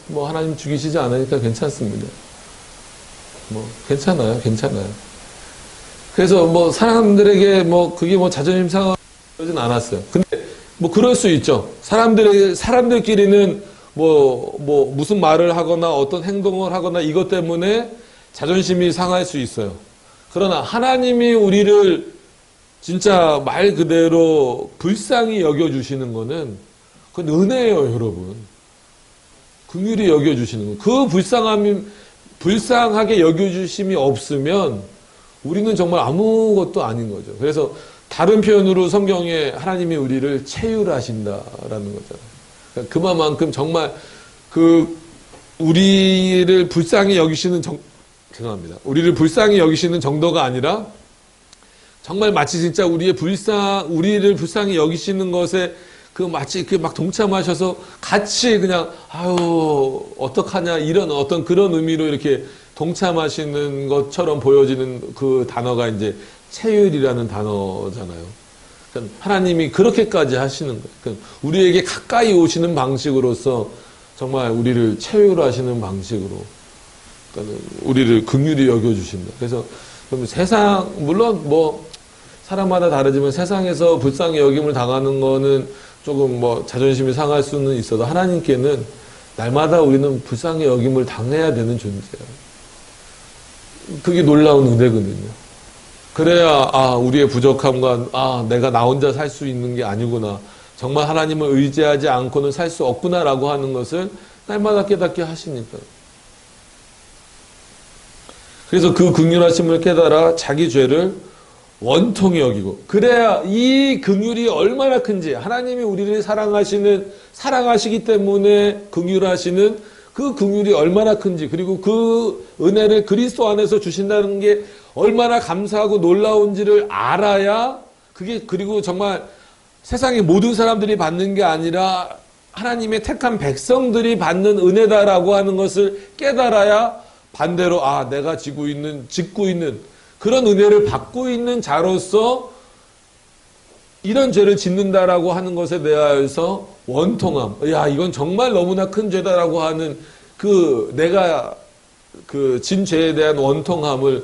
뭐 하나님 죽이시지 않으니까 괜찮습니다. 뭐 괜찮아요. 그래서 뭐 사람들에게 뭐 그게 뭐 자존심 상하진 않았어요. 근데 뭐 그럴 수 있죠. 사람들끼리는 뭐 무슨 말을 하거나 어떤 행동을 하거나 이것 때문에 자존심이 상할 수 있어요. 그러나 하나님이 우리를 진짜 말 그대로 불쌍히 여겨주시는 거는 그건 은혜예요, 여러분. 긍휼히 여겨주시는 거. 그 불쌍하게 여겨주심이 없으면 우리는 정말 아무것도 아닌 거죠. 그래서 다른 표현으로 성경에 하나님이 우리를 체휼하신다라는 거잖아요. 그러니까 그만큼 정말 우리를 불쌍히 여기시는 죄송합니다. 우리를 불쌍히 여기시는 정도가 아니라 정말 마치 진짜 우리를 불쌍히 여기시는 것에 그 마치 그 막 동참하셔서 같이 그냥 아유 어떡하냐 이런 어떤 그런 의미로 이렇게 동참하시는 것처럼 보여지는 그 단어가 이제 체휼이라는 단어잖아요. 그러니까 하나님이 그렇게까지 하시는 거예요. 그러니까 우리에게 가까이 오시는 방식으로서 정말 우리를 체휼하시는 방식으로 그러니까 우리를 긍휼히 여겨주신다. 그래서 그럼 세상 물론 뭐 사람마다 다르지만 세상에서 불쌍히 여김을 당하는 거는 조금 뭐 자존심이 상할 수는 있어도 하나님께는 날마다 우리는 불쌍히 여김을 당해야 되는 존재예요. 그게 놀라운 은혜거든요. 그래야 우리의 부족함과 내가 나 혼자 살 수 있는 게 아니구나. 정말 하나님을 의지하지 않고는 살 수 없구나라고 하는 것을 날마다 깨닫게 하시니까. 그래서 그 긍휼하심을 깨달아 자기 죄를 원통히 여기고 그래야 이 긍휼이 얼마나 큰지 하나님이 우리를 사랑하시기 때문에 긍휼하시는 그 긍휼이 얼마나 큰지 그리고 그 은혜를 그리스도 안에서 주신다는 게 얼마나 감사하고 놀라운지를 알아야 그게 그리고 정말 세상의 모든 사람들이 받는 게 아니라 하나님의 택한 백성들이 받는 은혜다라고 하는 것을 깨달아야 반대로 내가 짓고 있는 그런 은혜를 받고 있는 자로서 이런 죄를 짓는다라고 하는 것에 대하여서 원통함. 이건 정말 너무나 큰 죄다라고 하는 내가 진 죄에 대한 원통함을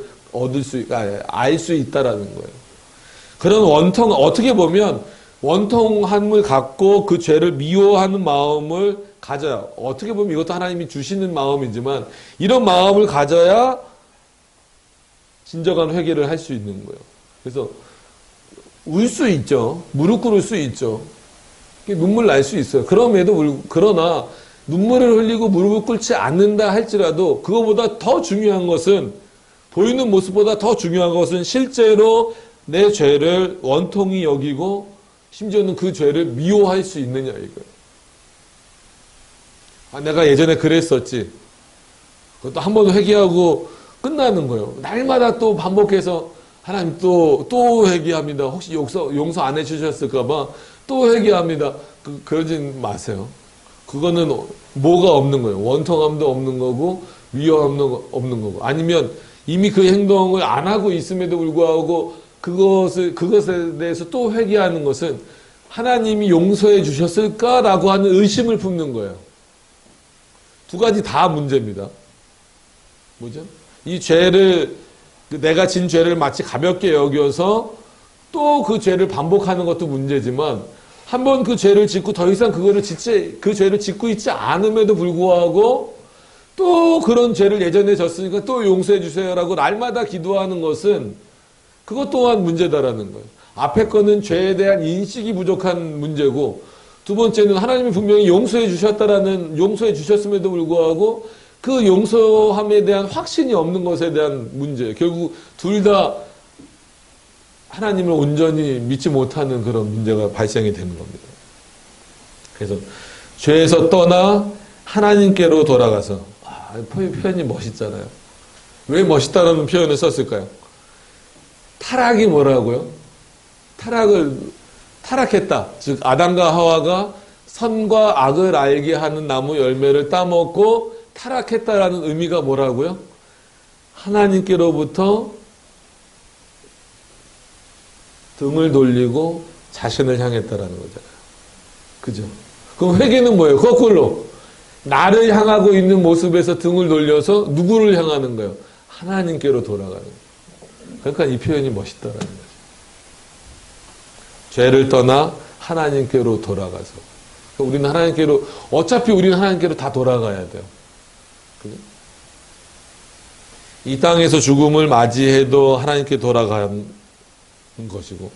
알 수 있다라는 거예요. 그런 어떻게 보면 원통함을 갖고 그 죄를 미워하는 마음을 가져야, 어떻게 보면 이것도 하나님이 주시는 마음이지만, 이런 마음을 가져야 진정한 회개를 할 수 있는 거예요. 그래서 울 수 있죠. 무릎 꿇을 수 있죠. 눈물 날 수 있어요. 그러나 눈물을 흘리고 무릎을 꿇지 않는다 할지라도 그거보다 더 중요한 것은 보이는 모습보다 더 중요한 것은 실제로 내 죄를 원통히 여기고 심지어는 그 죄를 미워할 수 있느냐 이거예요. 내가 예전에 그랬었지. 그것도 한 번 회개하고 끝나는 거예요. 날마다 또 반복해서 하나님 또 회개합니다. 혹시 용서 안 해주셨을까봐 또 회개합니다. 그러진 마세요. 그거는 뭐가 없는 거예요. 원통함도 없는 거고 위험함도 없는 거고 아니면 이미 그 행동을 안 하고 있음에도 불구하고 그것에 대해서 또 회개하는 것은 하나님이 용서해 주셨을까라고 하는 의심을 품는 거예요. 두 가지 다 문제입니다. 뭐죠? 이 죄를 내가 진 죄를 마치 가볍게 여겨서 또 그 죄를 반복하는 것도 문제지만 한 번 그 죄를 짓고 더 이상 그 죄를 짓고 있지 않음에도 불구하고 또 그런 죄를 예전에 졌으니까 또 용서해 주세요라고 날마다 기도하는 것은 그것 또한 문제다라는 거예요. 앞에 거는 죄에 대한 인식이 부족한 문제고 두 번째는 하나님이 분명히 용서해 주셨음에도 불구하고 그 용서함에 대한 확신이 없는 것에 대한 문제. 결국 둘 다 하나님을 온전히 믿지 못하는 그런 문제가 발생이 되는 겁니다. 그래서 죄에서 떠나 하나님께로 돌아가서 표현이 멋있잖아요. 왜 멋있다는 표현을 썼을까요? 타락이 뭐라고요? 타락했다. 즉 아담과 하와가 선과 악을 알게 하는 나무 열매를 따먹고 타락했다라는 의미가 뭐라고요? 하나님께로부터 등을 돌리고 자신을 향했다라는 거잖아요. 그죠? 그럼 회개는 뭐예요? 거꾸로 나를 향하고 있는 모습에서 등을 돌려서 누구를 향하는 거예요? 하나님께로 돌아가는 거예요. 그러니까 이 표현이 멋있다라는 거죠. 죄를 떠나 하나님께로 돌아가서 그러니까 어차피 우리는 하나님께로 다 돌아가야 돼요. 그죠? 이 땅에서 죽음을 맞이해도 하나님께 돌아가는 것이고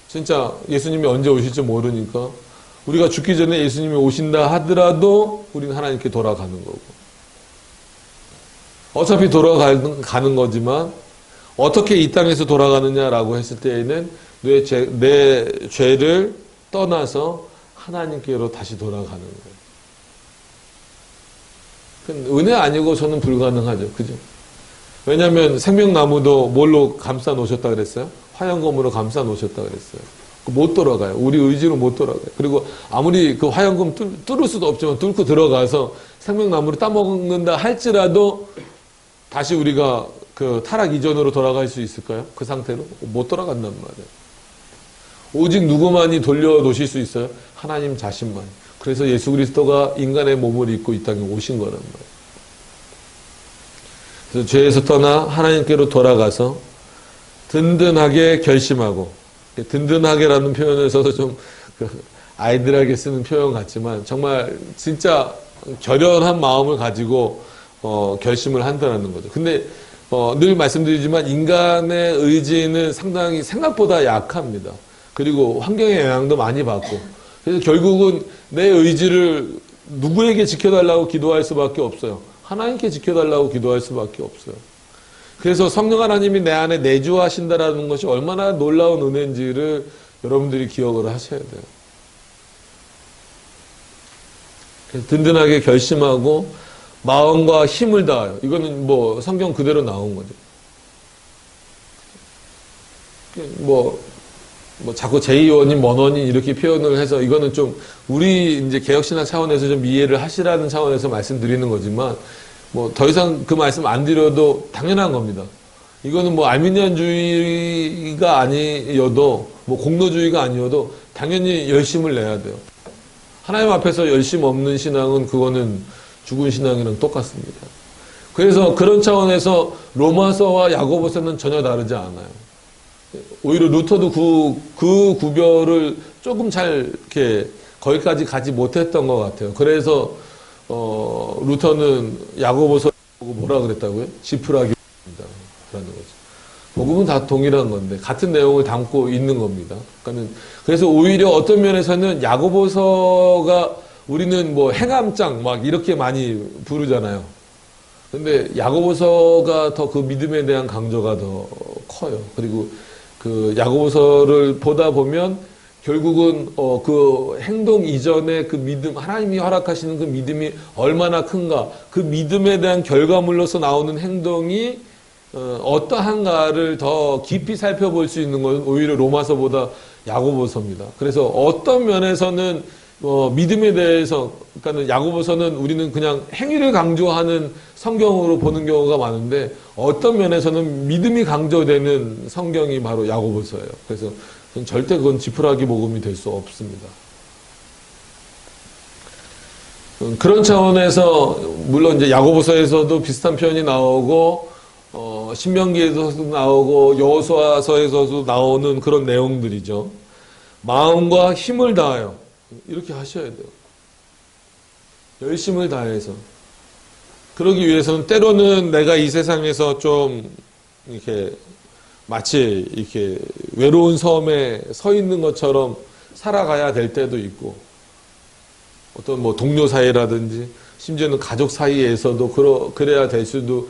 진짜 예수님이 언제 오실지 모르니까 우리가 죽기 전에 예수님이 오신다 하더라도 우리는 하나님께 돌아가는 거고 어차피 돌아가는 거지만 어떻게 이 땅에서 돌아가느냐라고 했을 때에는 내 죄를 떠나서 하나님께로 다시 돌아가는 거예요. 은혜 아니고 저는 불가능하죠. 그죠? 왜냐하면 생명나무도 뭘로 감싸 놓으셨다 그랬어요? 화영검으로 감싸 놓으셨다 그랬어요. 못 돌아가요. 우리 의지로 못 돌아가요. 그리고 아무리 그 화양금 뚫을 수도 없지만 뚫고 들어가서 생명나무를 따먹는다 할지라도 다시 우리가 그 타락 이전으로 돌아갈 수 있을까요? 그 상태로? 못 돌아간단 말이에요. 오직 누구만이 돌려놓으실 수 있어요? 하나님 자신만. 그래서 예수 그리스도가 인간의 몸을 입고 이 땅에 오신 거란 말이에요. 그래서 죄에서 떠나 하나님께로 돌아가서 든든하게 결심하고, 든든하게라는 표현을 써서 좀 아이들에게 쓰는 표현 같지만 정말 진짜 결연한 마음을 가지고 결심을 한다는 거죠. 근데 늘 말씀드리지만 인간의 의지는 상당히 생각보다 약합니다. 그리고 환경의 영향도 많이 받고, 그래서 결국은 내 의지를 누구에게 지켜달라고 기도할 수밖에 없어요. 하나님께 지켜달라고 기도할 수밖에 없어요. 그래서 성령 하나님이 내 안에 내주하신다라는 것이 얼마나 놀라운 은혜인지를 여러분들이 기억을 하셔야 돼요. 그래서 든든하게 결심하고 마음과 힘을 다하여. 이거는 뭐 성경 그대로 나온 거죠. 뭐 자꾸 제2원인, 원원인 이렇게 표현을 해서 이거는 좀 우리 이제 개혁신학 차원에서 좀 이해를 하시라는 차원에서 말씀드리는 거지만 뭐 더 이상 그 말씀 안 드려도 당연한 겁니다. 이거는 뭐 알미니안주의가 아니어도 뭐 공로주의가 아니어도 당연히 열심을 내야 돼요. 하나님 앞에서 열심 없는 신앙은 그거는 죽은 신앙이랑 똑같습니다. 그래서 그런 차원에서 로마서와 야고보서는 전혀 다르지 않아요. 오히려 루터도 그 구별을 조금 잘 이렇게 거기까지 가지 못했던 것 같아요. 그래서 루터는 야고보서 보고 뭐라 그랬다고요? 지푸라기입니다. 라는 거죠. 복음은 다 동일한 건데 같은 내용을 담고 있는 겁니다. 그래서 오히려 어떤 면에서는 야고보서가 우리는 뭐 행함장 막 이렇게 많이 부르잖아요. 근데 야고보서가 더 그 믿음에 대한 강조가 더 커요. 그리고 그 야고보서를 보다 보면 결국은 그 행동 이전에 그 믿음, 하나님이 허락하시는 그 믿음이 얼마나 큰가, 그 믿음에 대한 결과물로서 나오는 행동이 어떠한가를 더 깊이 살펴볼 수 있는 건 오히려 로마서보다 야고보서입니다. 그래서 어떤 면에서는 믿음에 대해서, 그러니까 야고보서는 우리는 그냥 행위를 강조하는 성경으로 보는 경우가 많은데 어떤 면에서는 믿음이 강조되는 성경이 바로 야고보서예요. 그래서 절대 그건 지푸라기 복음이 될 수 없습니다. 그런 차원에서 물론 이제 야고보서에서도 비슷한 표현이 나오고 신명기에서도 나오고 여호수아서에서도 나오는 그런 내용들이죠. 마음과 힘을 다하여 이렇게 하셔야 돼요. 열심을 다해서. 그러기 위해서는 때로는 내가 이 세상에서 좀 이렇게 마치 이렇게 외로운 섬에 서 있는 것처럼 살아가야 될 때도 있고, 어떤 뭐 동료 사이라든지 심지어는 가족 사이에서도 그래야 될 수도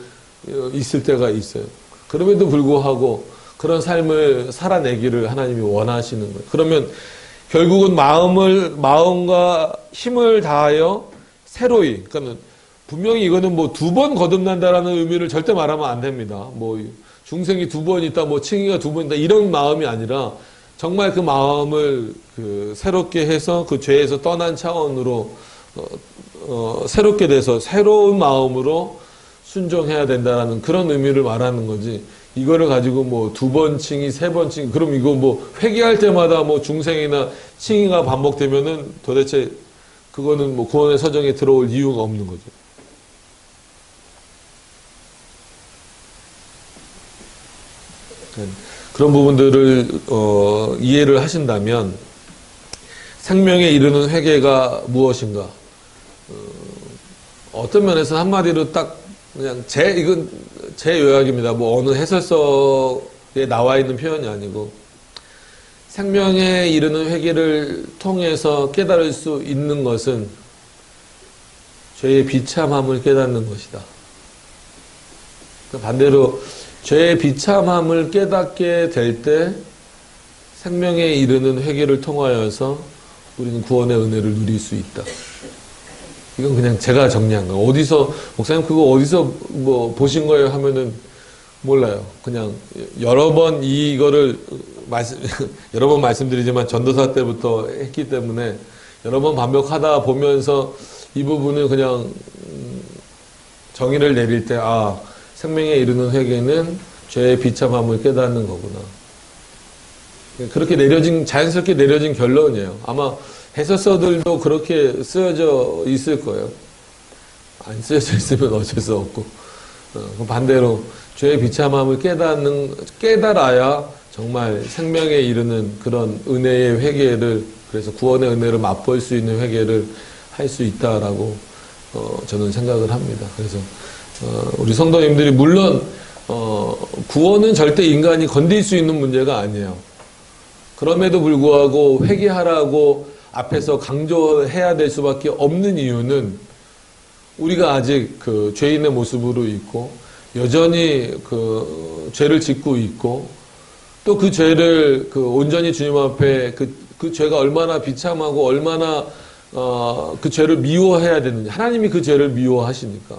있을 때가 있어요. 그럼에도 불구하고 그런 삶을 살아내기를 하나님이 원하시는 거예요. 그러면 결국은 마음과 힘을 다하여 새로이, 그러니까 분명히 이거는 뭐 2번 거듭난다라는 의미를 절대 말하면 안 됩니다. 뭐 중생이 2번 있다, 뭐 칭의가 2번 있다, 이런 마음이 아니라 정말 그 마음을 새롭게 해서 그 죄에서 떠난 차원으로 새롭게 돼서 새로운 마음으로 순종해야 된다라는 그런 의미를 말하는 거지. 이거를 가지고 뭐 2번 칭의, 3번 칭의, 그럼 이거 뭐 회개할 때마다 뭐 중생이나 칭의가 반복되면은 도대체 그거는 뭐 구원의 서정에 들어올 이유가 없는 거죠. 그런 부분들을 이해를 하신다면 생명에 이르는 회개가 무엇인가? 어떤 면에서 한마디로 딱 그냥 이건 제 요약입니다. 뭐 어느 해설서에 나와 있는 표현이 아니고 생명에 이르는 회개를 통해서 깨달을 수 있는 것은 죄의 비참함을 깨닫는 것이다. 반대로 죄의 비참함을 깨닫게 될 때 생명에 이르는 회개를 통하여서 우리는 구원의 은혜를 누릴 수 있다. 이건 그냥 제가 정리한 거예요. 어디서, 목사님 그거 어디서 뭐 보신 거예요 하면은 몰라요. 그냥 여러 번 이거를 여러 번 말씀드리지만 전도사 때부터 했기 때문에 여러 번 반복하다 보면서 이 부분을 그냥 정의를 내릴 때, 생명에 이르는 회개는 죄의 비참함을 깨닫는 거구나. 그렇게 자연스럽게 내려진 결론이에요. 아마 해설서들도 그렇게 쓰여져 있을 거예요. 안 쓰여져 있으면 어쩔 수 없고. 반대로 죄의 비참함을 깨달아야 정말 생명에 이르는 그런 은혜의 회개를, 그래서 구원의 은혜를 맛볼 수 있는 회개를 할 수 있다라고 저는 생각을 합니다. 그래서 우리 성도님들이 물론 구원은 절대 인간이 건들 수 있는 문제가 아니에요. 그럼에도 불구하고 회개하라고 앞에서 강조해야 될 수밖에 없는 이유는 우리가 아직 그 죄인의 모습으로 있고 여전히 그 죄를 짓고 있고 또 그 죄를 온전히 주님 앞에 그 죄가 얼마나 비참하고 얼마나 그 죄를 미워해야 되는지, 하나님이 그 죄를 미워하시니까.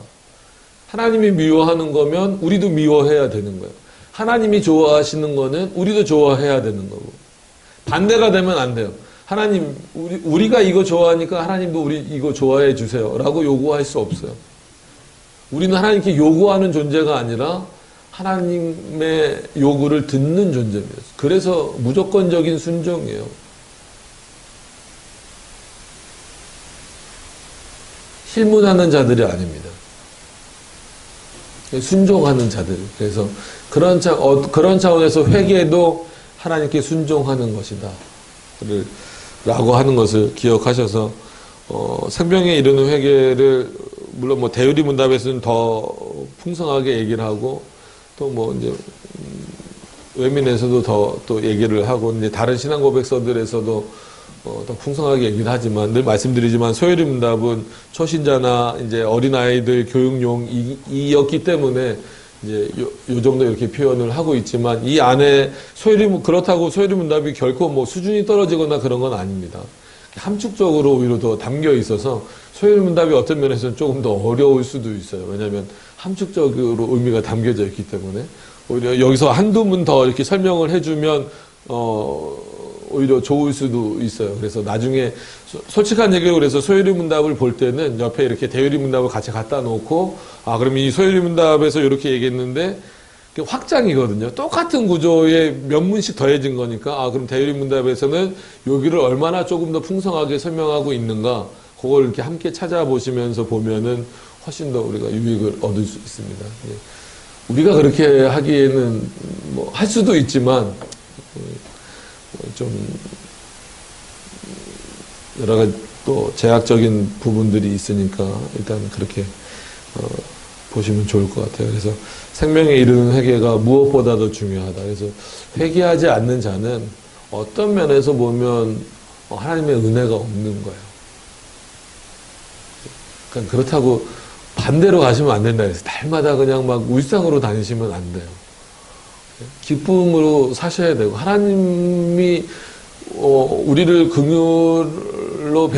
하나님이 미워하는 거면 우리도 미워해야 되는 거예요. 하나님이 좋아하시는 거는 우리도 좋아해야 되는 거고. 반대가 되면 안 돼요. 하나님, 우리가 이거 좋아하니까 하나님도 우리 이거 좋아해 주세요 라고 요구할 수 없어요. 우리는 하나님께 요구하는 존재가 아니라 하나님의 요구를 듣는 존재입니다. 그래서 무조건적인 순종이에요. 실문하는 자들이 아닙니다. 순종하는 자들. 그래서 그런 차원에서 회개도 하나님께 순종하는 것이다. 라고 하는 것을 기억하셔서, 생명에 이르는 회개를, 물론 뭐 대유리 문답에서는 더 풍성하게 얘기를 하고, 또 뭐 이제, 외민에서도 또 얘기를 하고, 이제 다른 신앙 고백서들에서도 더 풍성하게 얘기를 하지만, 늘 말씀드리지만 소유리 문답은 초신자나 이제 어린아이들 교육용이었기 때문에 이제 요 정도 이렇게 표현을 하고 있지만, 이 안에 그렇다고 소유리 문답이 결코 뭐 수준이 떨어지거나 그런 건 아닙니다. 함축적으로 오히려 더 담겨 있어서 소유리 문답이 어떤 면에서는 조금 더 어려울 수도 있어요. 왜냐하면 함축적으로 의미가 담겨져 있기 때문에 오히려 여기서 한두 문 더 이렇게 설명을 해주면 오히려 좋을 수도 있어요. 그래서 나중에 솔직한 얘기로 그래서 소유리 문답을 볼 때는 옆에 이렇게 대유리 문답을 같이 갖다 놓고 그럼 이 소유리 문답에서 이렇게 얘기했는데 확장이거든요. 똑같은 구조에 몇 문씩 더해진 거니까 그럼 대유리 문답에서는 여기를 얼마나 조금 더 풍성하게 설명하고 있는가 그걸 이렇게 함께 찾아보시면서 보면은 훨씬 더 우리가 유익을 얻을 수 있습니다. 우리가 그렇게 하기에는 뭐 할 수도 있지만 좀 여러 가지 또 제약적인 부분들이 있으니까 일단 그렇게 보시면 좋을 것 같아요. 그래서 생명에 이르는 회개가 무엇보다도 중요하다. 그래서 회개하지 않는 자는 어떤 면에서 보면 하나님의 은혜가 없는 거예요. 그러니까 그렇다고 반대로 가시면 안 된다. 그래서 날마다 그냥 막 울상으로 다니시면 안 돼요. 기쁨으로 사셔야 되고 하나님이 우리를 긍휼로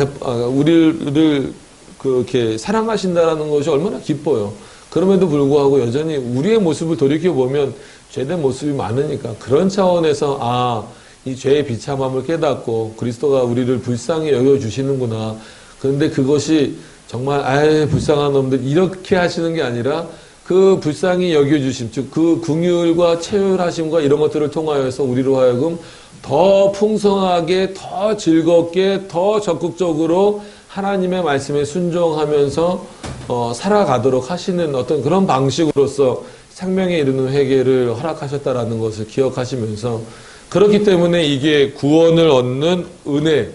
우리를 그렇게 사랑하신다라는 것이 얼마나 기뻐요. 그럼에도 불구하고 여전히 우리의 모습을 돌이켜 보면 죄된 모습이 많으니까 그런 차원에서 이 죄의 비참함을 깨닫고 그리스도가 우리를 불쌍히 여겨 주시는구나. 그런데 그것이 정말 불쌍한 놈들 이렇게 하시는 게 아니라 그 불쌍히 여겨주심, 즉 그 긍휼과 체휼하심과 이런 것들을 통하여서 우리로 하여금 더 풍성하게, 더 즐겁게, 더 적극적으로 하나님의 말씀에 순종하면서 살아가도록 하시는 어떤 그런 방식으로서 생명에 이르는 회개를 허락하셨다라는 것을 기억하시면서 그렇기 때문에 이게 구원을 얻는 은혜,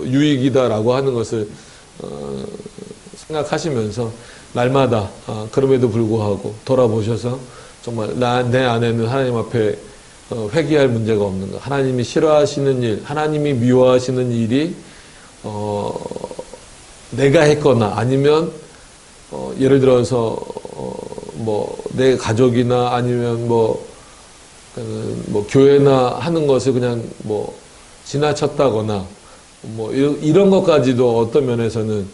유익이다라고 하는 것을 생각하시면서 날마다 그럼에도 불구하고 돌아보셔서 정말 내 안에는 하나님 앞에 회개할 문제가 없는가, 하나님이 싫어하시는 일, 하나님이 미워하시는 일이 내가 했거나 아니면 예를 들어서 뭐 내 가족이나 아니면 뭐 교회나 하는 것을 그냥 뭐 지나쳤다거나 뭐 이런 것까지도 어떤 면에서는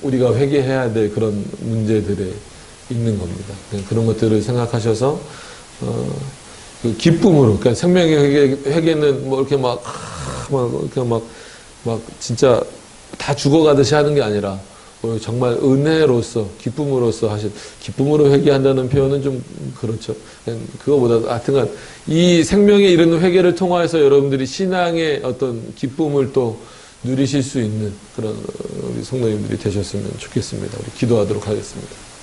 우리가 회개해야 될 그런 문제들에 있는 겁니다. 그런 것들을 생각하셔서 그 기쁨으로, 그러니까 생명의 회개는 뭐 이렇게 막 진짜 다 죽어가듯이 하는 게 아니라 정말 은혜로서 기쁨으로서 기쁨으로 회개한다는 표현은 좀 그렇죠. 그거보다 하여튼간 이 생명에 이르는 회개를 통해서 여러분들이 신앙의 어떤 기쁨을 또 누리실 수 있는 그런 우리 성도님들이 되셨으면 좋겠습니다. 우리 기도하도록 하겠습니다.